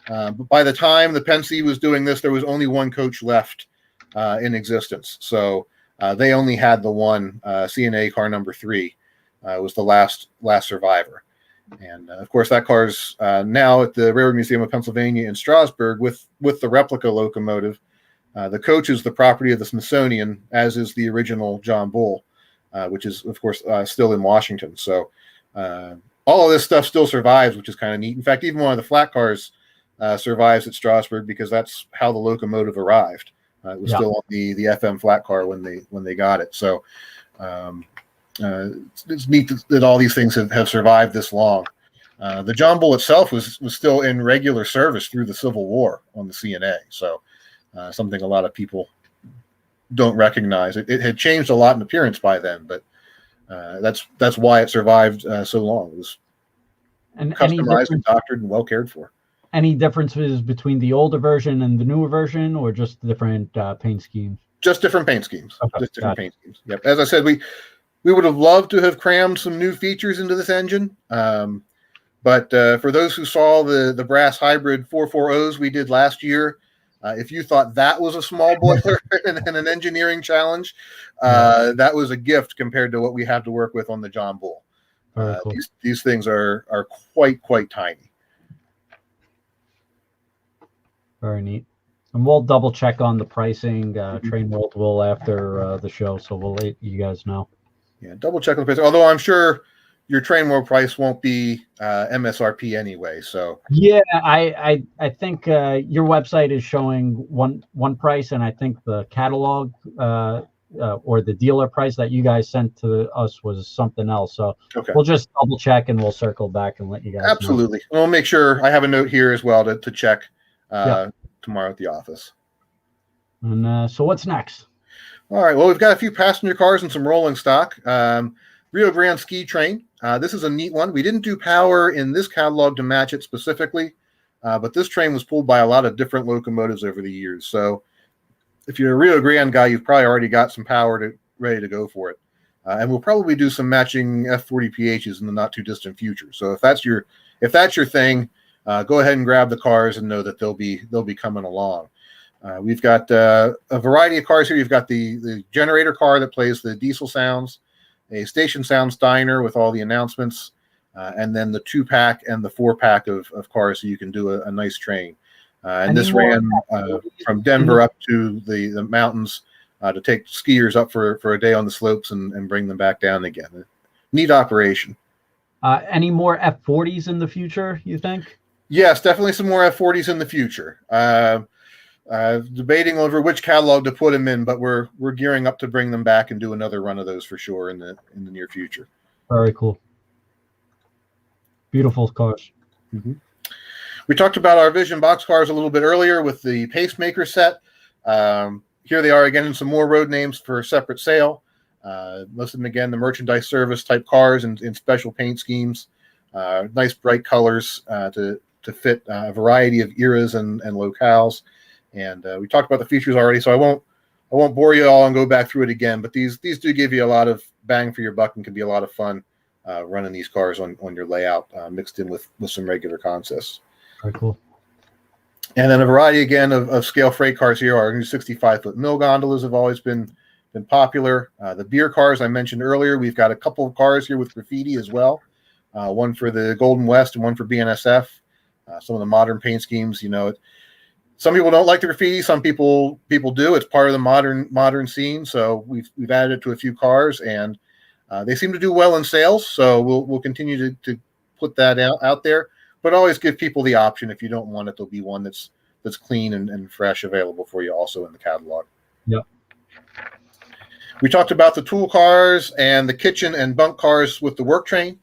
Speaker 2: But by the time the Pennsy was doing this, there was only one coach left in existence. So they only had the one CNA car number 3 was the last survivor. And of course, that car's now at the Railroad Museum of Pennsylvania in Strasburg with the replica locomotive. The coach is the property of the Smithsonian, as is the original John Bull, which is, of course, still in Washington. So all of this stuff still survives, which is kind of neat. In fact, even one of the flat cars survives at Strasburg because that's how the locomotive arrived. It was still on the FM flat car when they got it. So it's neat that all these things have survived this long. The John Bull itself was still in regular service through the Civil War on the CNA. So something a lot of people don't recognize. It had changed a lot in appearance by then, but that's why it survived so long. It was customized and doctored and well cared for.
Speaker 1: Any differences between the older version and the newer version, or just different paint schemes?
Speaker 2: Just different paint schemes.
Speaker 1: Okay,
Speaker 2: just different paint schemes. Yep. As I said, we would have loved to have crammed some new features into this engine. But for those who saw the brass hybrid 440s we did last year, if you thought that was a small boiler and an engineering challenge, that was a gift compared to what we have to work with on the John Bull. Cool. These things are quite tiny.
Speaker 1: Very neat. And we'll double check on the pricing. Train World will after the show, so we'll let you guys know.
Speaker 2: Yeah, double check on the price. Although I'm sure your Train World price won't be MSRP anyway. So
Speaker 1: yeah, I think your website is showing one price, and I think the catalog or the dealer price that you guys sent to us was something else. So we'll just double check and we'll circle back and let you guys
Speaker 2: absolutely
Speaker 1: know.
Speaker 2: We'll make sure I have a note here as well to check tomorrow at the office.
Speaker 1: And so what's next?
Speaker 2: All right. Well, we've got a few passenger cars and some rolling stock. Rio Grande Ski Train. This is a neat one. We didn't do power in this catalog to match it specifically, but this train was pulled by a lot of different locomotives over the years. So if you're a Rio Grande guy, you've probably already got some power ready to go for it. And we'll probably do some matching F40 PHs in the not too distant future. So if that's your thing, go ahead and grab the cars and know that they'll be coming along. We've got a variety of cars here. You've got the generator car that plays the diesel sounds, a station sounds diner with all the announcements, and then the 2-pack and the 4-pack of cars, so you can do a nice train. And this ran from Denver up to the mountains to take skiers up for a day on the slopes and bring them back down again. Neat operation.
Speaker 1: Any more F40s in the future, you think?
Speaker 2: Yes, definitely some more F40s in the future. Debating over which catalog to put them in, but we're gearing up to bring them back and do another run of those for sure in the near future.
Speaker 1: Very cool. Beautiful cars.
Speaker 2: Mm-hmm. We talked about our Vision box cars a little bit earlier with the pacemaker set. Here they are again in some more road names for separate sale. Most of them, again, the merchandise service type cars in special paint schemes. Nice bright colors to fit a variety of eras and locales. And we talked about the features already, so I won't bore you all and go back through it again. But these do give you a lot of bang for your buck and can be a lot of fun running these cars on your layout, mixed in with some regular consists.
Speaker 1: Very cool.
Speaker 2: And then a variety again of scale freight cars here. Our new 65-foot mill gondolas have always been popular. The beer cars I mentioned earlier. We've got a couple of cars here with graffiti as well. One for the Golden West and one for BNSF. Some of the modern paint schemes, some people don't like the graffiti. Some people do. It's part of the modern scene. So we've added it to a few cars, and they seem to do well in sales. So we'll continue to put that out there. But always give people the option. If you don't want it, there'll be one that's clean and fresh available for you also in the catalog.
Speaker 1: Yep.
Speaker 2: We talked about the tool cars and the kitchen and bunk cars with the work train.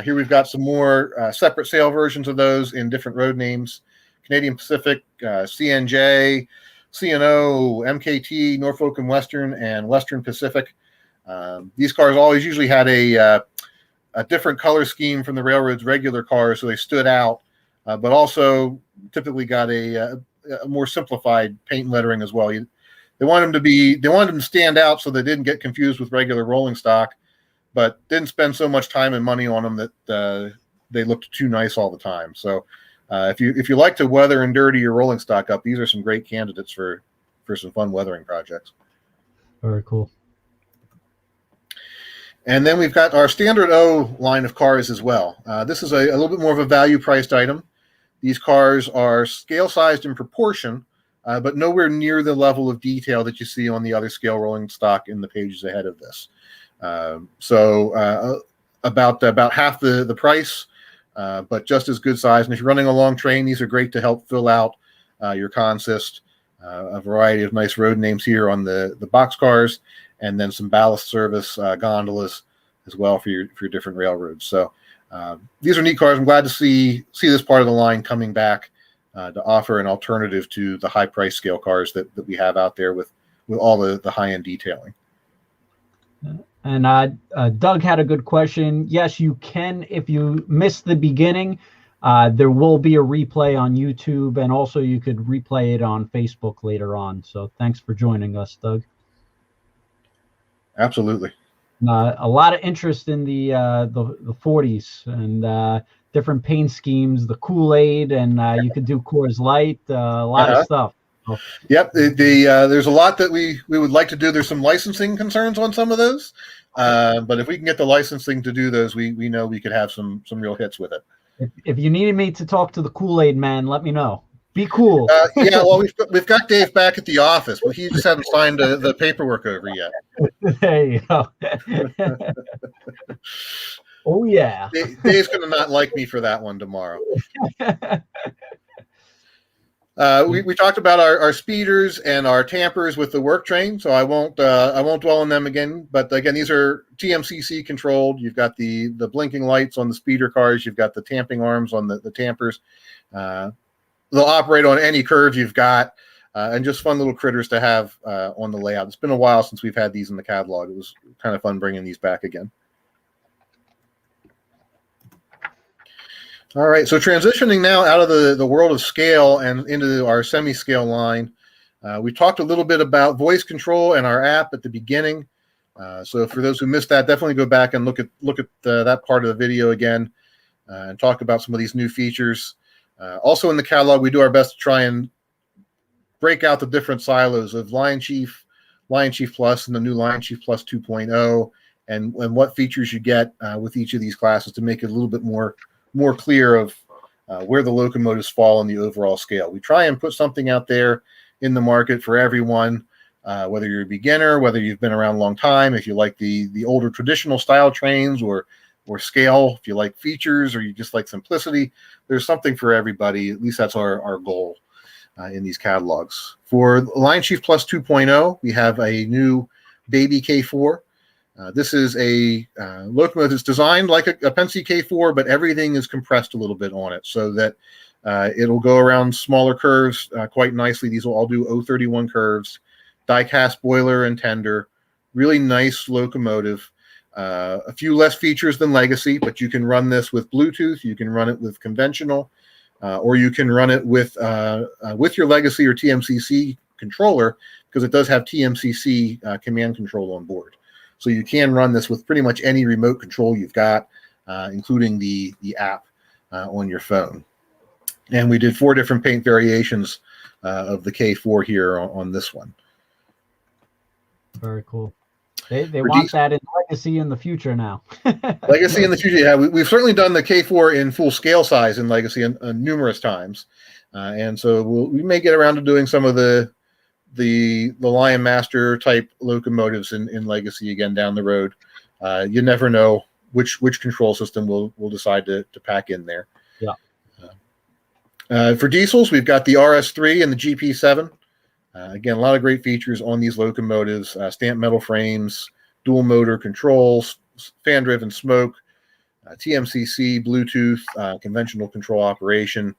Speaker 2: Here we've got some more separate sale versions of those in different road names. Canadian Pacific, CNJ, CNO, MKT, Norfolk and Western Pacific. These cars always usually had a different color scheme from the railroad's regular cars, so they stood out, but also typically got a more simplified paint and lettering as well. They wanted them to stand out so they didn't get confused with regular rolling stock, but didn't spend so much time and money on them that they looked too nice all the time. So if you like to weather and dirty your rolling stock up, these are some great candidates for some fun weathering projects.
Speaker 1: Very cool.
Speaker 2: And then we've got our standard O line of cars as well. This is a little bit more of a value-priced item. These cars are scale-sized in proportion, but nowhere near the level of detail that you see on the other scale rolling stock in the pages ahead of this. So about half the price, but just as good size. And if you're running a long train, these are great to help fill out your consist. A variety of nice road names here on the box cars, and then some ballast service gondolas as well for your different railroads. So these are neat cars. I'm glad to see this part of the line coming back to offer an alternative to the high price scale cars that we have out there with all the high end detailing.
Speaker 1: And Doug had a good question. Yes, you can. If you missed the beginning, there will be a replay on YouTube, and also you could replay it on Facebook later on. So thanks for joining us, Doug.
Speaker 2: Absolutely.
Speaker 1: A lot of interest in the 40s and different paint schemes, the Kool-Aid, and you could do Coors Light, a lot of stuff. So,
Speaker 2: yep. There's a lot that we would like to do. There's some licensing concerns on some of those, but if we can get the licensing to do those, we know we could have some real hits with it.
Speaker 1: If you needed me to talk to the Kool-Aid man, let me know. Be cool.
Speaker 2: Yeah, well, we've got Dave back at the office, but he just hasn't signed the paperwork over yet.
Speaker 1: There you go. Oh yeah.
Speaker 2: Dave's going to not like me for that one tomorrow. We talked about our speeders and our tampers with the work train, so I won't dwell on them again. But again, these are TMCC controlled. You've got the blinking lights on the speeder cars. You've got the tamping arms on the tampers. they'll operate on any curve you've got, and just fun little critters to have on the layout. It's been a while since we've had these in the catalog. It was kind of fun bringing these back again. All right, so transitioning now out of the world of scale and into our semi-scale line, we talked a little bit about voice control and our app at the beginning. So for those who missed that, definitely go back and look at that part of the video again and talk about some of these new features. Also in the catalog, we do our best to try and break out the different silos of Lion Chief Plus, and the new Lion Chief Plus 2.0, and what features you get with each of these classes to make it a little bit more clear of where the locomotives fall on the overall scale. We try and put something out there in the market for everyone, whether you're a beginner, whether you've been around a long time, if you like the older traditional style trains, or scale, if you like features, or you just like simplicity. There's something for everybody. At least that's our goal in these catalogs. For Lion Chief Plus 2.0, we have a new baby K4. This is a locomotive that's designed like a Penske K4, but everything is compressed a little bit on it so that it'll go around smaller curves quite nicely. These will all do 031 curves, die-cast boiler and tender, really nice locomotive. A few less features than Legacy, but you can run this with Bluetooth, you can run it with conventional, or you can run it with your Legacy or TMCC controller, because it does have TMCC command control on board. So you can run this with pretty much any remote control you've got, including the app on your phone. And we did 4 different paint variations of the K4 here on this one.
Speaker 1: Very cool. They want that in Legacy in the future now.
Speaker 2: Legacy in the future, yeah. We've certainly done the K4 in full scale size in Legacy numerous times. And so we may get around to doing some of the Lion Master type locomotives in Legacy again down the road. You never know which control system we'll decide to pack in there.
Speaker 1: Yeah.
Speaker 2: For diesels, we've got the RS3 and the GP7. Again, a lot of great features on these locomotives: stamped metal frames, dual motor controls, fan driven smoke, TMCC, Bluetooth, conventional control operation,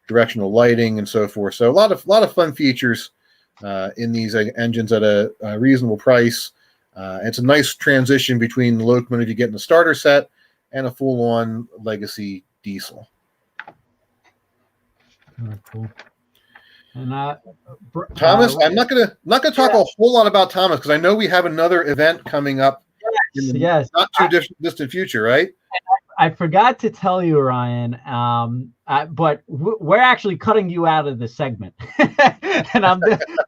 Speaker 2: directional lighting, and so forth. So a lot of fun features in these engines at a reasonable price. It's a nice transition between the locomotive you get in the starter set and a full-on Legacy diesel.
Speaker 1: Very cool. And
Speaker 2: Thomas, I'm not gonna talk a whole lot about Thomas, because I know we have another event coming up in the not too distant future, right?
Speaker 1: I forgot to tell you, Ryan, but we're actually cutting you out of the segment, and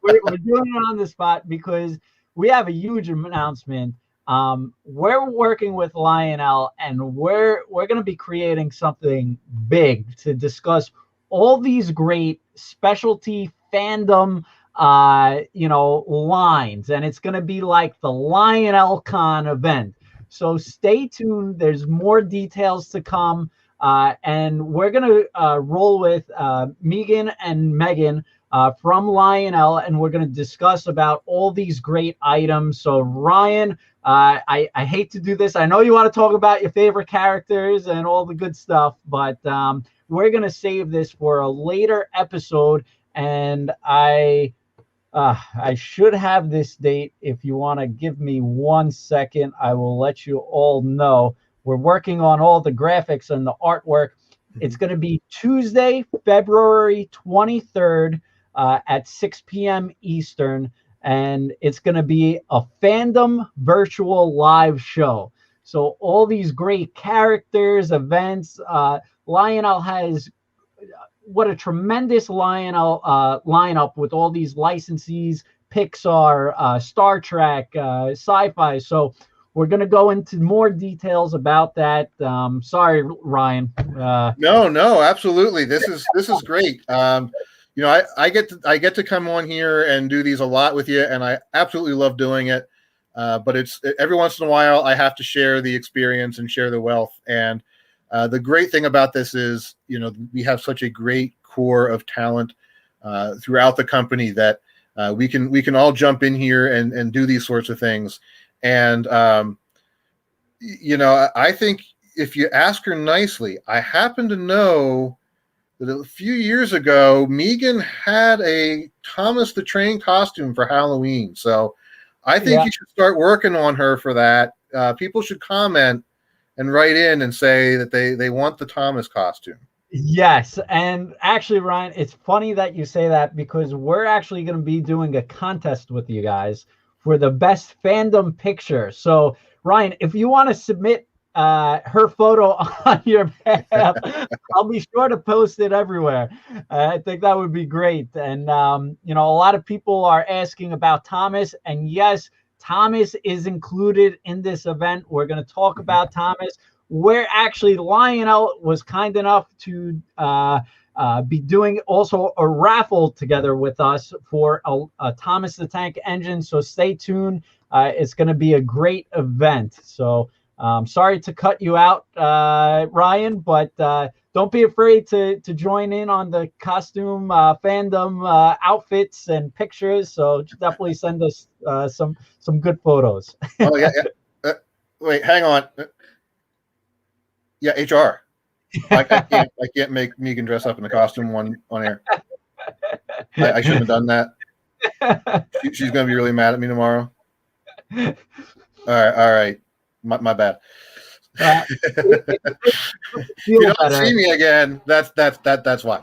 Speaker 1: we're doing it on the spot because we have a huge announcement. We're working with Lionel, and we're going to be creating something big to discuss all these great specialty fandom lines, and it's going to be like the Lionel Con event. So stay tuned. There's more details to come, and we're going to roll with Megan and Megan from Lionel, and we're going to discuss about all these great items. So Ryan, I hate to do this. I know you want to talk about your favorite characters and all the good stuff, but we're going to save this for a later episode, and I should have this date. If you want to give me 1 second, I will let you all know. We're working on all the graphics and the artwork. It's going to be Tuesday, February 23rd at 6 p.m. Eastern, and it's going to be a fandom virtual live show. So all these great characters, events, Lionel has what a tremendous Lionel lineup with all these licensees, Pixar, Star Trek, sci-fi. So we're going to go into more details about that. Sorry, Ryan.
Speaker 2: No, absolutely. This is great. I get to come on here and do these a lot with you, and I absolutely love doing it. But it's every once in a while I have to share the experience and share the wealth. And the great thing about this is, we have such a great core of talent throughout the company that we can all jump in here and do these sorts of things. And I think if you ask her nicely, I happen to know that a few years ago, Megan had a Thomas the Train costume for Halloween. So I think you should start working on her for that. People should comment and write in and say that they want the Thomas costume.
Speaker 1: Yes, and actually, Ryan, it's funny that you say that because we're actually going to be doing a contest with you guys for the best fandom picture. So, Ryan, if you want to submit her photo on your behalf, I'll be sure to post it everywhere. I think that would be great. And you know, a lot of people are asking about Thomas, and yes, Thomas is included in this event. We're going to talk about Thomas. Where actually Lionel was kind enough to be doing also a raffle together with us for a Thomas the Tank engine. So stay tuned. It's going to be a great event. So sorry to cut you out, Ryan, but don't be afraid to join in on the costume fandom outfits and pictures. So definitely send us some good photos.
Speaker 2: Oh yeah. Wait, hang on. Yeah, HR. I can't make Megan dress up in a costume on air. I shouldn't have done that. She's going to be really mad at me tomorrow. All right. My bad. If you don't see me again, that's why.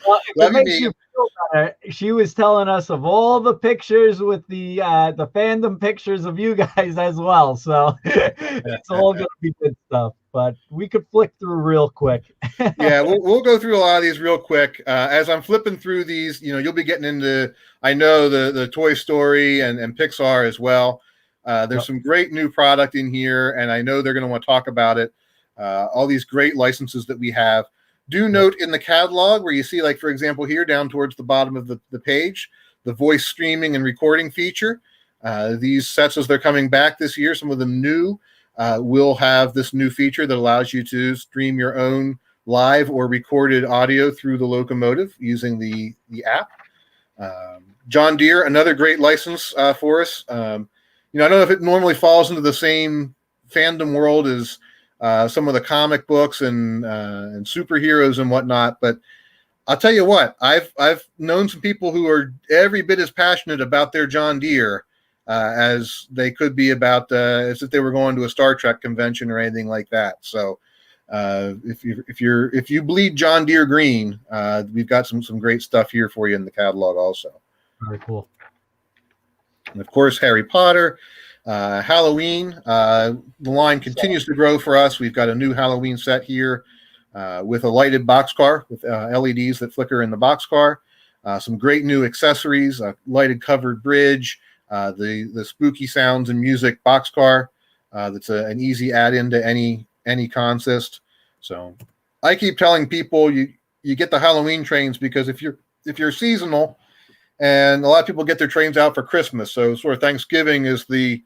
Speaker 1: Well, if it makes you feel better, she was telling us of all the pictures with the fandom pictures of you guys as well. So it's all going to be good stuff. But we could flick through real quick.
Speaker 2: Yeah, we'll go through a lot of these real quick. As I'm flipping through these, you know, you'll be getting into, I know, the Toy Story and Pixar as well. There's some great new product in here, and I know they're going to want to talk about it. All these great licenses that we have. Do note in the catalog where you see, like, for example, here down towards the bottom of the page, the voice streaming and recording feature. These sets, as they're coming back this year, some of them new, will have this new feature that allows you to stream your own live or recorded audio through the Locomotive using the app. John Deere, another great license for us. You know, I don't know if it normally falls into the same fandom world as some of the comic books and superheroes and whatnot, but I'll tell you what, I've known some people who are every bit as passionate about their John Deere as they could be about as if they were going to a Star Trek convention or anything like that. So if you bleed John Deere green, we've got some great stuff here for you in the catalog also.
Speaker 1: Very cool.
Speaker 2: And of course, Harry Potter, Halloween. The line continues to grow for us. We've got a new Halloween set here with a lighted boxcar with LEDs that flicker in the boxcar. Some great new accessories, a lighted covered bridge, the spooky sounds and music boxcar. That's an easy add-in to any consist. So I keep telling people you get the Halloween trains because if you're seasonal, and a lot of people get their trains out for Christmas, so sort of Thanksgiving is the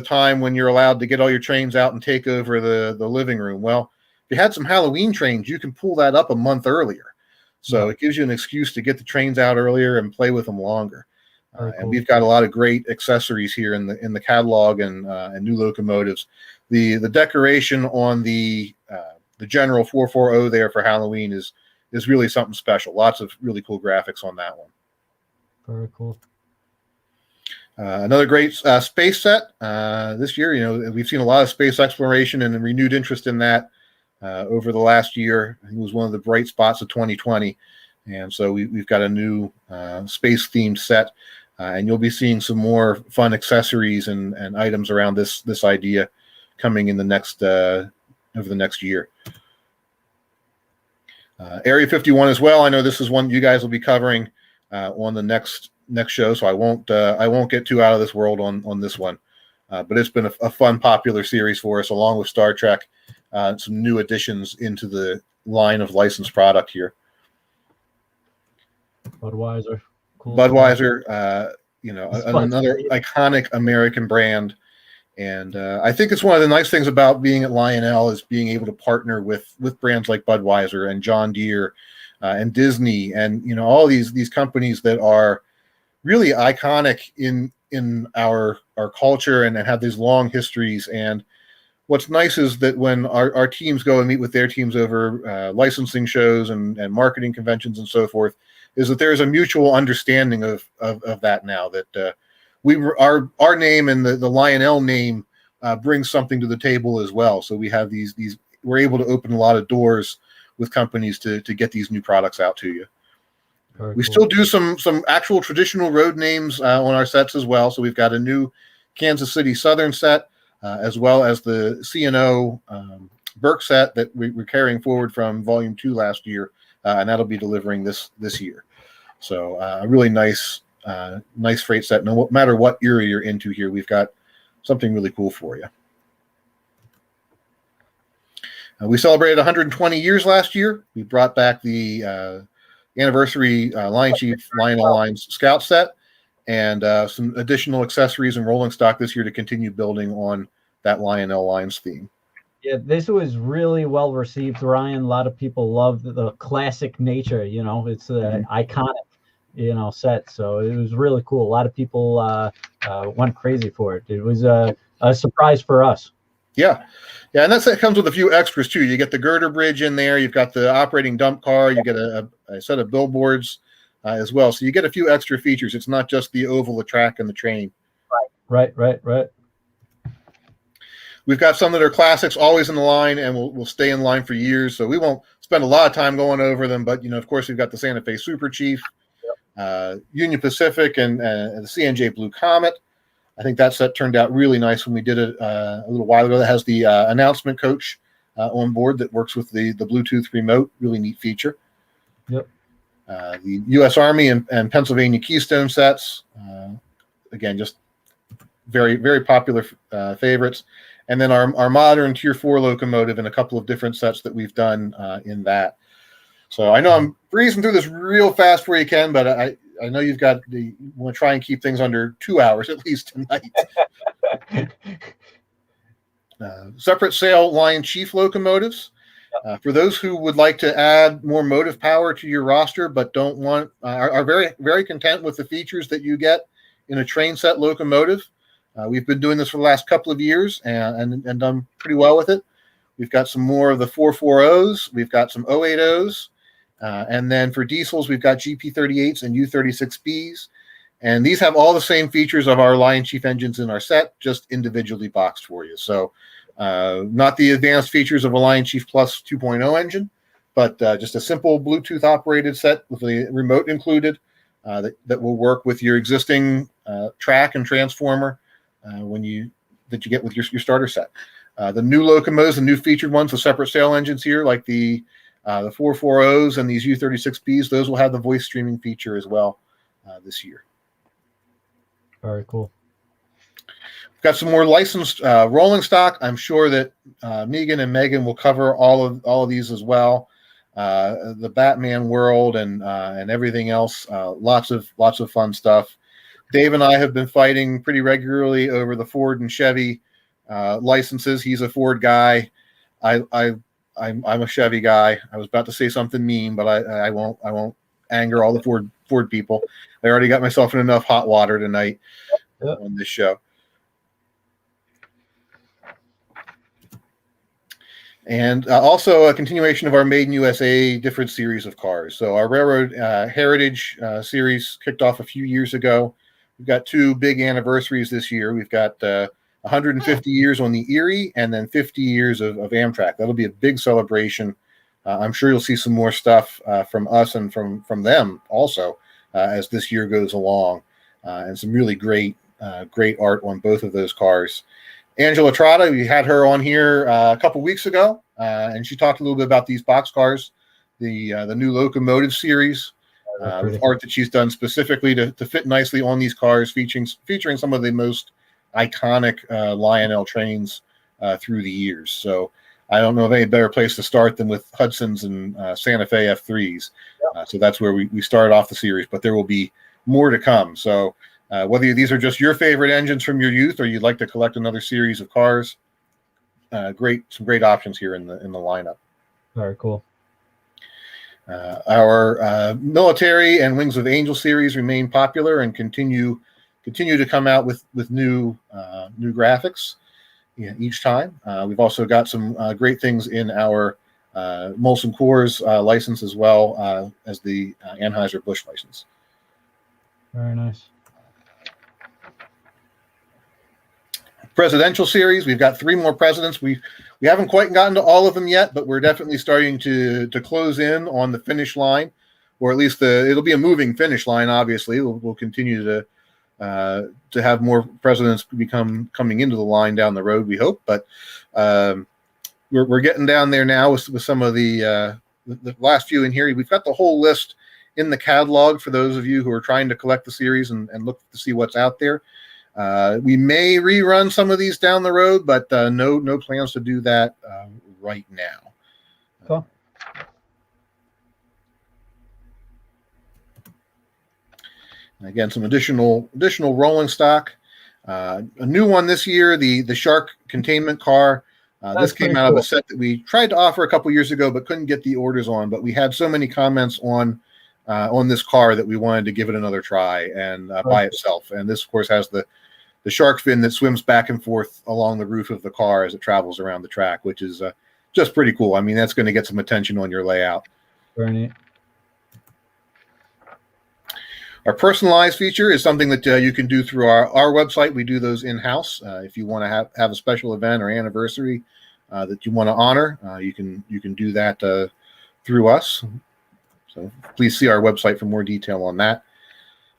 Speaker 2: time when you're allowed to get all your trains out and take over the living room. Well, if you had some Halloween trains, you can pull that up a month earlier. So it gives you an excuse to get the trains out earlier and play with them longer.
Speaker 1: Cool.
Speaker 2: And we've got a lot of great accessories here in the catalog and new locomotives. The decoration on the General 440 there for Halloween is really something special. Lots of really cool graphics on that one.
Speaker 1: Very cool.
Speaker 2: Another great space set this year. You know, we've seen a lot of space exploration and a renewed interest in that over the last year. I think it was one of the bright spots of 2020, and so we've got a new space themed set, and you'll be seeing some more fun accessories and items around this idea coming in the next over the next year. Area 51 as well. I know this is one you guys will be covering on the next show, so I won't get too out of this world on this one, but it's been a fun, popular series for us, along with Star Trek. Some new additions into the line of licensed product here.
Speaker 1: Budweiser, cool.
Speaker 2: Budweiser, you know, another iconic American brand, and I think it's one of the nice things about being at Lionel is being able to partner with brands like Budweiser and John Deere and Disney, and you know, all these companies that are really iconic in our culture and have these long histories. And what's nice is that when our teams go and meet with their teams over licensing shows and marketing conventions and so forth, is that there is a mutual understanding of that now, that our name and the Lionel name brings something to the table as well. So we have these we're able to open a lot of doors with companies to get these new products out to you.
Speaker 1: Very
Speaker 2: We
Speaker 1: cool.
Speaker 2: still do some actual traditional road names on our sets as well. So we've got a new Kansas City Southern set, as well as the C&O Burke set that we're carrying forward from Volume 2 last year, and that'll be delivering this year. So a really nice freight set. No matter what era you're into here, we've got something really cool for you. We celebrated 120 years last year. We brought back the anniversary Lion Chief Lionel Lines Scout set, and some additional accessories and rolling stock this year to continue building on that Lionel Lines theme.
Speaker 1: Yeah, this was really well received, Ryan. A lot of people loved the classic nature. It's an iconic, set. So it was really cool. A lot of people went crazy for it. It was a surprise for us.
Speaker 2: Yeah, and that comes with a few extras too. You get the girder bridge in there. You've got the operating dump car. You get a set of billboards as well. So you get a few extra features. It's not just the oval, the track, and the train.
Speaker 1: Right.
Speaker 2: We've got some that are classics, always in the line, and will stay in line for years. So we won't spend a lot of time going over them. But of course, we've got the Santa Fe Super Chief, Union Pacific, and the CNJ Blue Comet. I think that set turned out really nice when we did it a little while ago. That has the announcement coach on board that works with the Bluetooth remote. Really neat feature.
Speaker 1: Yep.
Speaker 2: The U.S. Army and Pennsylvania Keystone sets. Again, just very, very popular favorites. And then our modern Tier 4 locomotive and a couple of different sets that we've done in that. So I know I'm breezing through this real fast where you can, but I know you want to try and keep things under 2 hours at least tonight. Separate sale Lion Chief locomotives. For those who would like to add more motive power to your roster, but are very, very content with the features that you get in a train set locomotive. We've been doing this for the last couple of years and done pretty well with it. We've got some more of the 440s. We've got some 080s. And then for diesels, we've got GP38s and U36Bs. And these have all the same features of our Lion Chief engines in our set, just individually boxed for you. So not the advanced features of a Lion Chief Plus 2.0 engine, but just a simple Bluetooth operated set with the remote included that will work with your existing track and transformer that you get with your starter set. The new locomotives, the new featured ones, the separate sail engines here, like the 440s and these U36Bs, those will have the voice streaming feature as well this year.
Speaker 1: Very cool.
Speaker 2: We've got some more licensed rolling stock. I'm sure that Megan and Megan will cover all of these as well. The Batman world and everything else. Lots of fun stuff. Dave and I have been fighting pretty regularly over the Ford and Chevy licenses. He's a Ford guy. I'm a Chevy guy. I was about to say something mean, but I won't anger all the Ford people. I already got myself in enough hot water tonight on this show. And also a continuation of our Made in USA different series of cars. So our Railroad Heritage series kicked off a few years ago. We've got two big anniversaries this year. We've got 150 years on the Erie and then 50 years of Amtrak. That'll be a big celebration. I'm sure you'll see some more stuff from us and from them also as this year goes along, and some really great art on both of those cars. Angela Trotta, we had her on here a couple weeks ago, and she talked a little bit about these boxcars, the new Locomotive series, with art that she's done specifically to fit nicely on these cars, featuring some of the most iconic Lionel trains through the years. So I don't know of any better place to start than with Hudson's and Santa Fe F3s. So that's where we started off the series, but there will be more to come. So whether these are just your favorite engines from your youth or you'd like to collect another series of cars, some great options here in the lineup.
Speaker 1: Very cool.
Speaker 2: Our military and Wings of Angel series remain popular and continue to come out with new graphics. each time. We've also got some great things in our Molson Coors license as well as the Anheuser-Busch license.
Speaker 1: Very nice.
Speaker 2: Presidential series, we've got 3 more presidents. We haven't quite gotten to all of them yet, but we're definitely starting to close in on the finish line, or at least it'll be a moving finish line. Obviously, we'll continue to have more presidents coming into the line down the road, we hope, but we're getting down there now with some of the last few in here. We've got the whole list in the catalog for those of you who are trying to collect the series and look to see what's out there. We may rerun some of these down the road, but no plans to do that right now.
Speaker 1: Cool.
Speaker 2: Again, some additional rolling stock. A new one this year, the Shark containment car. This came out of a set that we tried to offer a couple years ago, but couldn't get the orders on. But we had so many comments on this car that we wanted to give it another try and by itself. And this, of course, has the shark fin that swims back and forth along the roof of the car as it travels around the track, which is just pretty cool. I mean, that's going to get some attention on your layout.
Speaker 1: Very neat.
Speaker 2: Our personalized feature is something that you can do through our website. We do those in-house. If you want to have a special event or anniversary that you want to honor, you can do that through us. So please see our website for more detail on that.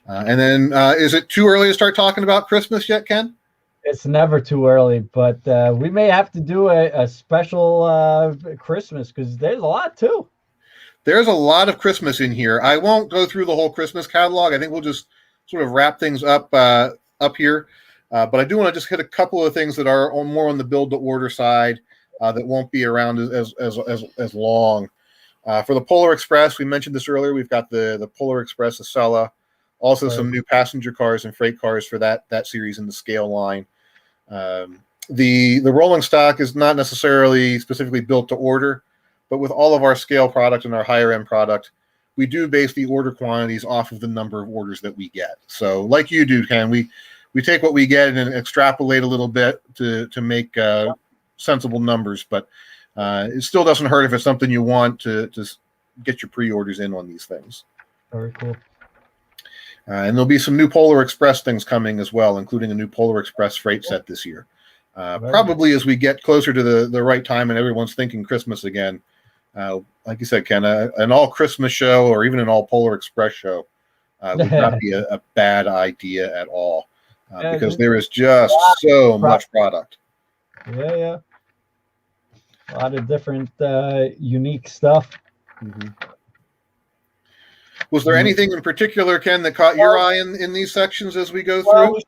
Speaker 2: And then is it too early to start talking about Christmas yet, Ken?
Speaker 1: It's never too early, but we may have to do a special Christmas because there's a lot too.
Speaker 2: There's a lot of Christmas in here. I won't go through the whole Christmas catalog. I think we'll just sort of wrap things up here. But I do want to just hit a couple of things that are more on the build to order side that won't be around as long. For the Polar Express, we mentioned this earlier. We've got the Polar Express Acela, also some new passenger cars and freight cars for that series in the scale line. The rolling stock is not necessarily specifically built to order, but with all of our scale product and our higher end product, we do base the order quantities off of the number of orders that we get. So like you do, Ken, we take what we get and extrapolate a little bit to make sensible numbers, but it still doesn't hurt if it's something you want to get your pre-orders in on these things.
Speaker 1: Very cool.
Speaker 2: And there'll be some new Polar Express things coming as well, including a new Polar Express freight set this year. Probably as we get closer to the right time and everyone's thinking Christmas again. Like you said, Ken, an all Christmas show or even an all Polar Express show would not be a bad idea at all because there is just so much product.
Speaker 1: Yeah. A lot of different unique stuff.
Speaker 2: Mm-hmm. Was there anything in particular, Ken, that caught your eye in these sections as we go through?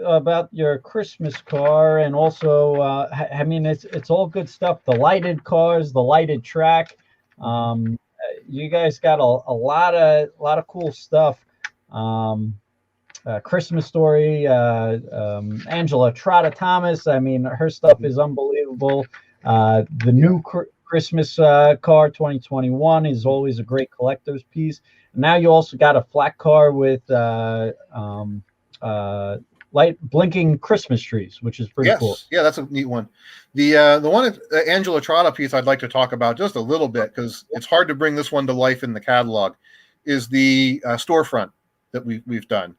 Speaker 1: About your Christmas car, and also, I mean, it's all good stuff. The lighted cars, the lighted track. You guys got a lot of cool stuff. Christmas Story, Angela Trotta Thomas. I mean, her stuff is unbelievable. The new Christmas car 2021 is always a great collector's piece. And now you also got a flat car with light blinking Christmas trees, which is pretty cool. Yeah,
Speaker 2: that's a neat one. The one Angela Trotta piece I'd like to talk about just a little bit because it's hard to bring this one to life in the catalog is the storefront that we've done.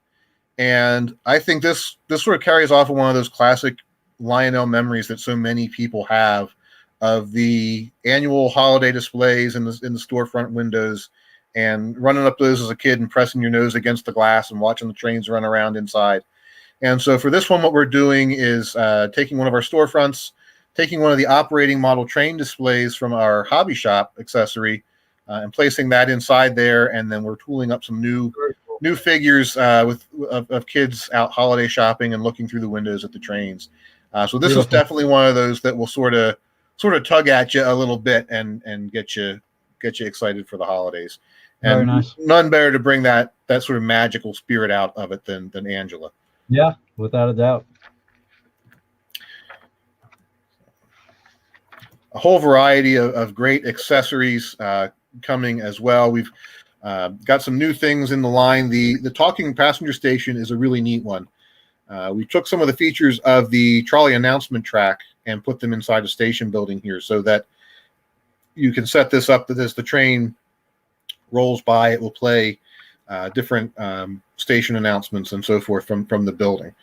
Speaker 2: And I think this sort of carries off of one of those classic Lionel memories that so many people have of the annual holiday displays in the storefront windows and running up those as a kid and pressing your nose against the glass and watching the trains run around inside. And so for this one, what we're doing is taking one of our storefronts, taking one of the operating model train displays from our hobby shop accessory and placing that inside there. And then we're tooling up some new figures of kids out holiday shopping and looking through the windows at the trains. So this is definitely one of those that will sort of tug at you a little bit and get you excited for the holidays. And
Speaker 1: very nice.
Speaker 2: None better to bring that sort of magical spirit out of it than Angela.
Speaker 1: Yeah, without a doubt.
Speaker 2: A whole variety of great accessories coming as well. We've got some new things in the line. The talking passenger station is a really neat one. We took some of the features of the trolley announcement track and put them inside a station building here so that you can set this up that as the train rolls by, it will play different station announcements and so forth from the building.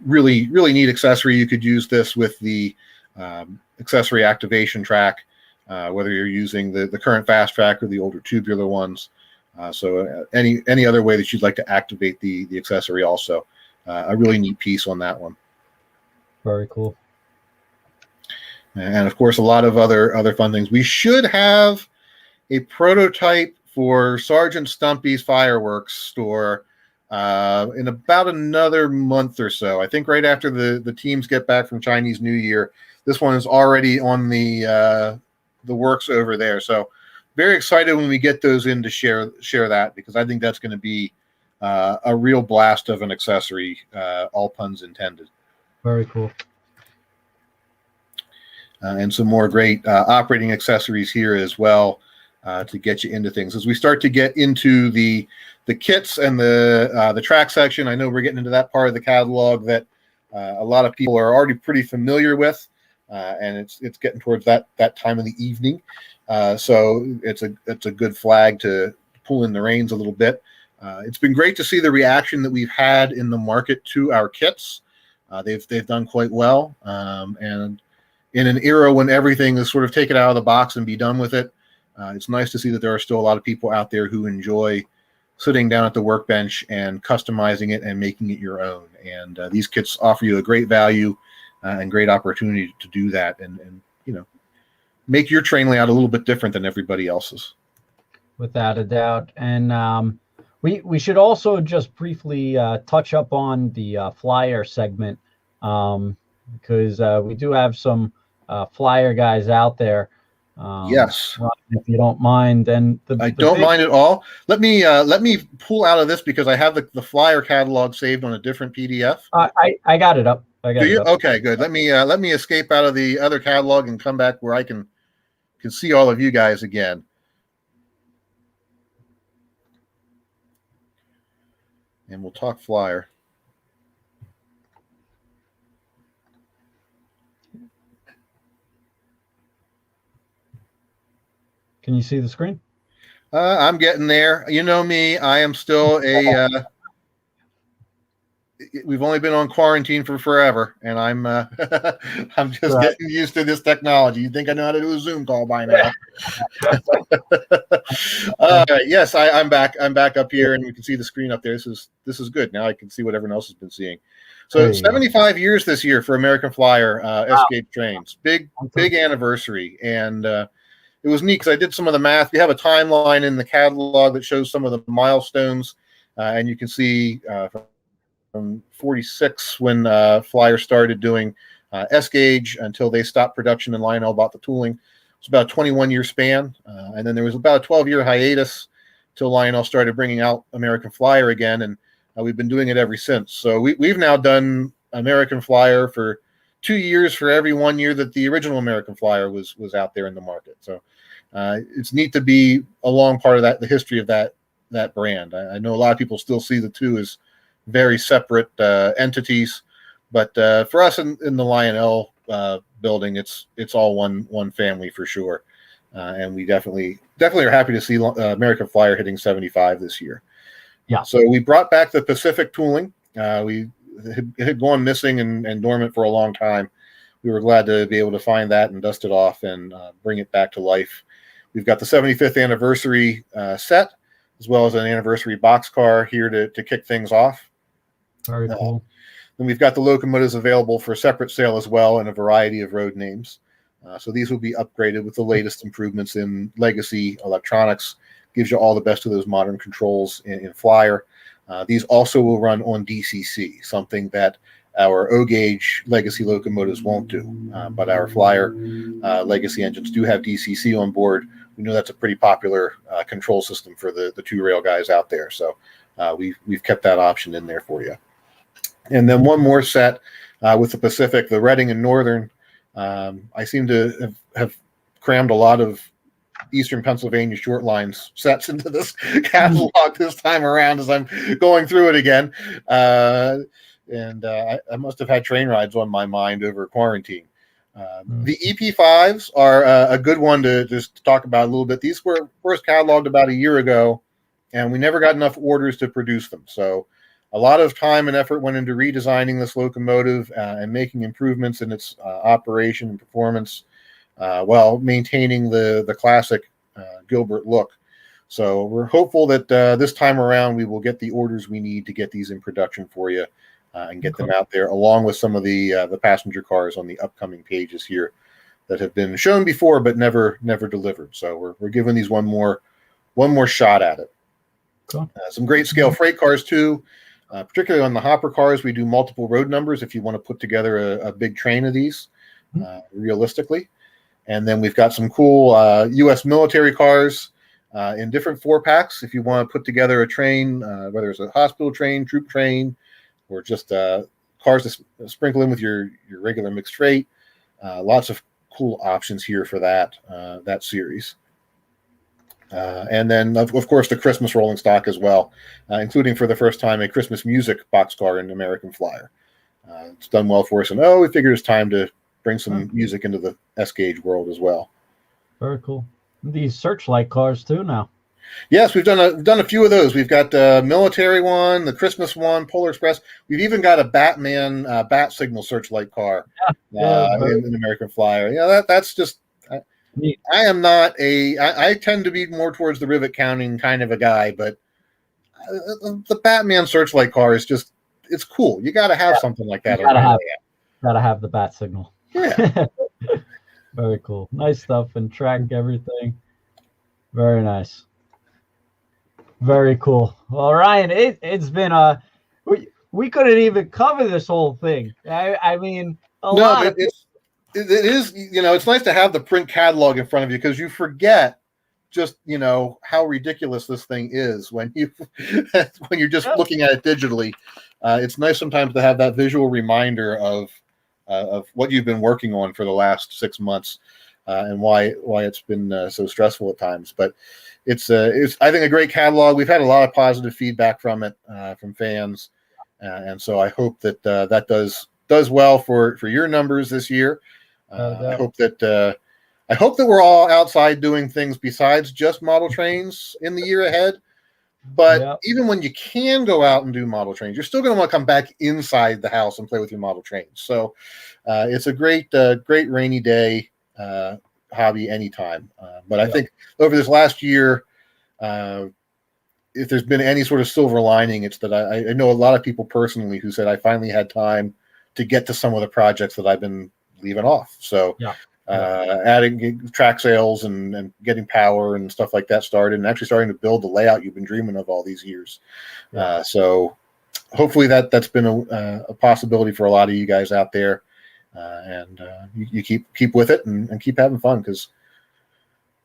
Speaker 2: Really neat accessory. You could use this with the accessory activation track, whether you're using the current fast track or the older tubular ones. So any other way that you'd like to activate the accessory also. A really neat piece on that one.
Speaker 1: Very cool.
Speaker 2: And of course, a lot of other fun things. We should have a prototype for Sergeant Stumpy's fireworks store in about another month or so. I think right after the teams get back from Chinese New Year. This one is already on the works over there. So very excited when we get those in to share that, because I think that's going to be a real blast of an accessory, all puns intended.
Speaker 1: Very cool.
Speaker 2: And some more great operating accessories here as well to get you into things. As we start to get into the kits and the track section, I know we're getting into that part of the catalog that a lot of people are already pretty familiar with, and it's getting towards that time of the evening. So it's a good flag to pull in the reins a little bit. It's been great to see the reaction that we've had in the market to our kits. They've done quite well, and in an era when everything is sort of taken out of the box and be done with it, it's nice to see that there are still a lot of people out there who enjoy sitting down at the workbench and customizing it and making it your own. And these kits offer you a great value and great opportunity to do that, and make your train layout a little bit different than everybody else's. Without
Speaker 1: a doubt. And we should also just briefly touch up on the flyer segment, because we do have some flyer guys out there.
Speaker 2: Yes,
Speaker 1: if you don't mind. And
Speaker 2: I don't mind at all. Let me pull out of this because I have the flyer catalog saved on a different PDF.
Speaker 1: I got it up.
Speaker 2: Do you? Okay, good. Let me escape out of the other catalog and come back where I can see all of you guys again. And we'll talk flyer.
Speaker 1: Can you see the screen?
Speaker 2: I'm getting there. You know me. I am still a. We've only been on quarantine for forever, and I'm I'm just getting used to this technology. You think I know how to do a Zoom call by now? Yes, I'm back. I'm back up here, and you can see the screen up there. This is good. Now I can see what everyone else has been seeing. So 75 years this year for American Flyer Escape Trains. Big anniversary, and it was neat because I did some of the math. We have a timeline in the catalog that shows some of the milestones, and you can see from 46 when Flyer started doing S-Gauge until they stopped production and Lionel bought the tooling. It's about a 21-year span, and then there was about a 12-year hiatus till Lionel started bringing out American Flyer again, and we've been doing it ever since. So we've now done American Flyer for 2 years for every 1 year that the original American Flyer was out there in the market. So it's neat to be a long part of the history of that brand. I know a lot of people still see the two as very separate entities, but for us in the Lionel building, it's all one family for sure, and we definitely are happy to see American Flyer hitting 75 this year.
Speaker 1: Yeah.
Speaker 2: So we brought back the Pacific tooling. It had gone missing and dormant for a long time. We were glad to be able to find that and dust it off and bring it back to life. We've got the 75th anniversary set, as well as an anniversary boxcar here to kick things off.
Speaker 1: Very cool.
Speaker 2: Then we've got the locomotives available for separate sale as well, and a variety of road names. So these will be upgraded with the latest improvements in legacy electronics. Gives you all the best of those modern controls in Flyer. These also will run on DCC, something that our O-gauge legacy locomotives won't do. But our Flyer legacy engines do have DCC on board. We know that's a pretty popular control system for the two rail guys out there. So we've kept that option in there for you. And then one more set with the Pacific, the Reading and Northern. I seem to have crammed a lot of Eastern Pennsylvania short lines sets into this catalog this time around as I'm going through it again. and I must have had train rides on my mind over quarantine. The EP5s are a good one to just talk about a little bit. These were first cataloged about a year ago, and we never got enough orders to produce them. So a lot of time and effort went into redesigning this locomotive and making improvements in its operation and performance while maintaining the classic Gilbert look. So we're hopeful that this time around we will get the orders we need to get these in production for you and get them out there, along with some of the passenger cars on the upcoming pages here that have been shown before but never delivered. So we're giving these one more shot at it.
Speaker 1: Cool.
Speaker 2: Some great scale freight cars too, particularly on the hopper cars. We do multiple road numbers if you want to put together a big train of these realistically. And then we've got some cool U.S. military cars in different 4-packs. If you want to put together a train, whether it's a hospital train, troop train, or just cars to sprinkle in with your regular mixed freight, lots of cool options here for that series. And then, of course, the Christmas rolling stock as well, including for the first time a Christmas music boxcar in American Flyer. It's done well for us, and we figured it's time to bring some music into the S-Gauge world as well.
Speaker 1: Very cool. These searchlight cars too now.
Speaker 2: Yes, we've done a few of those. We've got the military one, the Christmas one, Polar Express. We've even got a Batman bat signal searchlight car in American Flyer. Yeah, that's just. I am not I tend to be more towards the rivet counting kind of a guy, but the Batman searchlight car is just, it's cool. You got to have something like that.
Speaker 1: Gotta have the bat signal.
Speaker 2: Yeah.
Speaker 1: Very cool. Nice stuff, and track everything. Very nice. Very cool. Well, Ryan, it's been we couldn't even cover this whole thing. I mean,
Speaker 2: it is, it's nice to have the print catalog in front of you, because you forget just, how ridiculous this thing is when you're just looking at it digitally. It's nice sometimes to have that visual reminder of what you've been working on for the last 6 months and why it's been so stressful at times. But it's I think a great catalog. We've had a lot of positive feedback from it, from fans, and so I hope that that does well for your numbers this year. I hope that we're all outside doing things besides just model trains in the year ahead. But even when you can go out and do model trains, you're still going to want to come back inside the house and play with your model trains. So it's a great rainy day hobby anytime. But I think over this last year, if there's been any sort of silver lining, it's that I know a lot of people personally who said I finally had time to get to some of the projects that I've been leaving off. So adding track sales and getting power and stuff like that started, and actually starting to build the layout you've been dreaming of all these years. So hopefully that's been a possibility for a lot of you guys out there. And you keep with it and keep having fun, because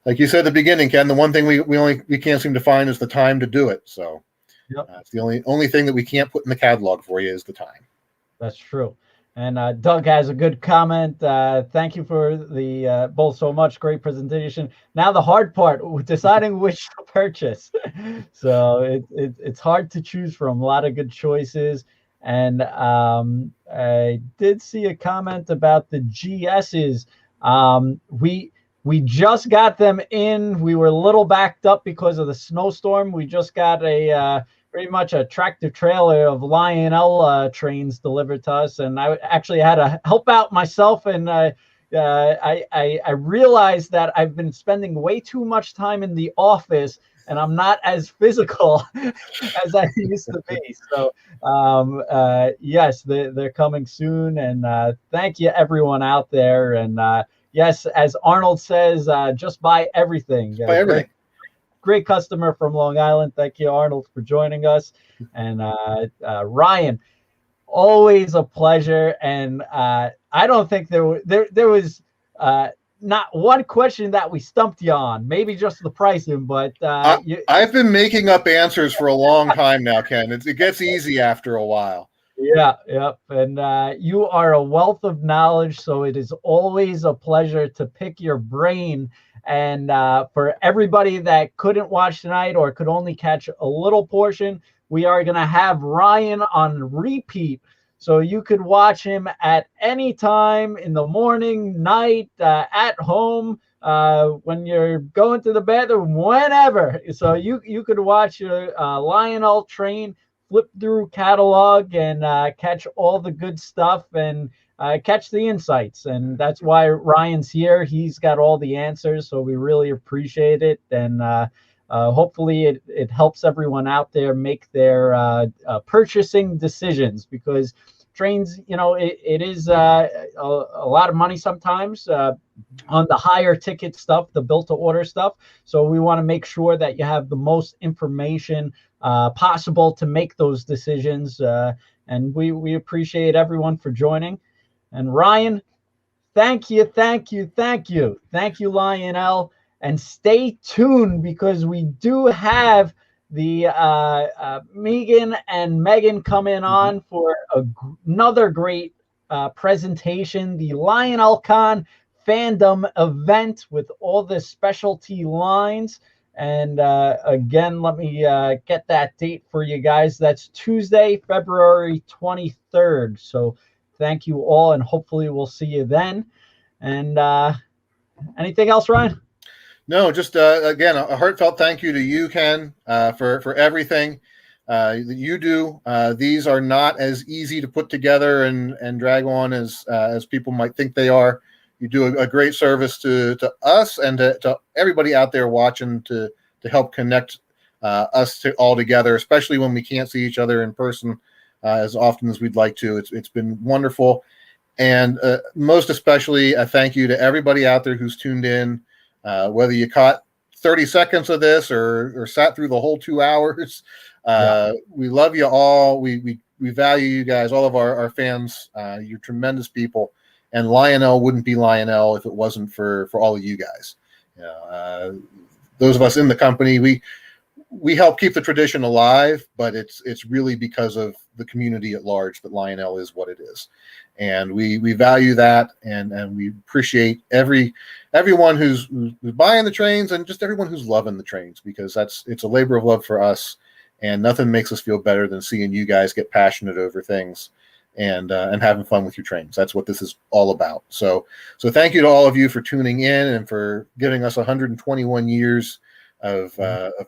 Speaker 2: like you said at the beginning, Ken, the one thing we can't seem to find is the time to do it. So it's the only thing that we can't put in the catalog for you is the time.
Speaker 1: That's true. And Doug has a good comment. Thank you for the both so much. Great presentation. Now the hard part, deciding which to purchase. So it's hard to choose from. A lot of good choices. And I did see a comment about the GSs. We just got them in. We were a little backed up because of the snowstorm. We just got pretty much a tractor trailer of Lionel trains delivered to us, and I actually had to help out myself. And I realized that I've been spending way too much time in the office, and I'm not as physical as I used to be. So yes, they're coming soon, and thank you everyone out there. And yes, as Arnold says, just buy everything.
Speaker 2: Buy everything.
Speaker 1: Great customer from Long Island. Thank you, Arnold, for joining us. And Ryan, always a pleasure. And I don't think there was not one question that we stumped you on. Maybe just the pricing, but
Speaker 2: I've been making up answers for a long time now, Ken. It gets easy after a while.
Speaker 1: Yeah, yep. And you are a wealth of knowledge, so it is always a pleasure to pick your brain. And for everybody that couldn't watch tonight or could only catch a little portion, we are going to have Ryan on repeat. So you could watch him at any time in the morning, night, at home, when you're going to the bathroom, whenever. So you could watch Lionel train, flip through catalog, and catch all the good stuff and catch the insights. And that's why Ryan's here. He's got all the answers, so we really appreciate it. And hopefully it helps everyone out there make their purchasing decisions, because trains, it is a lot of money sometimes on the higher ticket stuff, the built to order stuff. So we want to make sure that you have the most information possible to make those decisions. And we appreciate everyone for joining. And Ryan, thank you, Lionel. And stay tuned, because we do have the Megan and Megan coming on for another great presentation, the Lionel Con fandom event with all the specialty lines. And again, let me get that date for you guys. That's Tuesday, February 23rd. So thank you all, and hopefully we'll see you then. And anything else, Ryan?
Speaker 2: No, just again, a heartfelt thank you to you, Ken, for everything that you do. These are not as easy to put together and drag on as people might think they are. You do a great service to us and to everybody out there watching to help connect us all together, especially when we can't see each other in person as often as we'd like to. It's been wonderful. And most especially, a thank you to everybody out there who's tuned in, whether you caught 30 seconds of this or sat through the whole 2 hours. We love you all. We value you guys, all of our fans. You're tremendous people. And Lionel wouldn't be Lionel if it wasn't for all of you guys. Those of us in the company, we help keep the tradition alive, but it's really because of the community at large that Lionel is what it is. And we value that, and we appreciate everyone who's buying the trains, and just everyone who's loving the trains, because it's a labor of love for us, and nothing makes us feel better than seeing you guys get passionate over things and having fun with your trains. That's what this is all about. So thank you to all of you for tuning in and for giving us 121 years of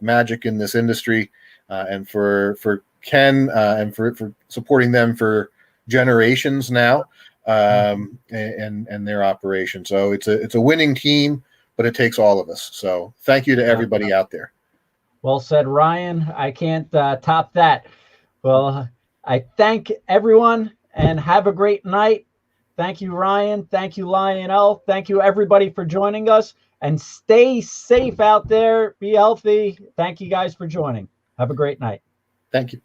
Speaker 2: magic in this industry, and for Ken and for supporting them for generations now, and their operation. So it's a winning team, but it takes all of us. So thank you to everybody out there.
Speaker 1: Well said, Ryan. I can't top that. Well, I thank everyone, and have a great night. Thank you, Ryan. Thank you, Lionel. Thank you, everybody, for joining us. And stay safe out there. Be healthy. Thank you guys for joining. Have a great night.
Speaker 2: Thank you.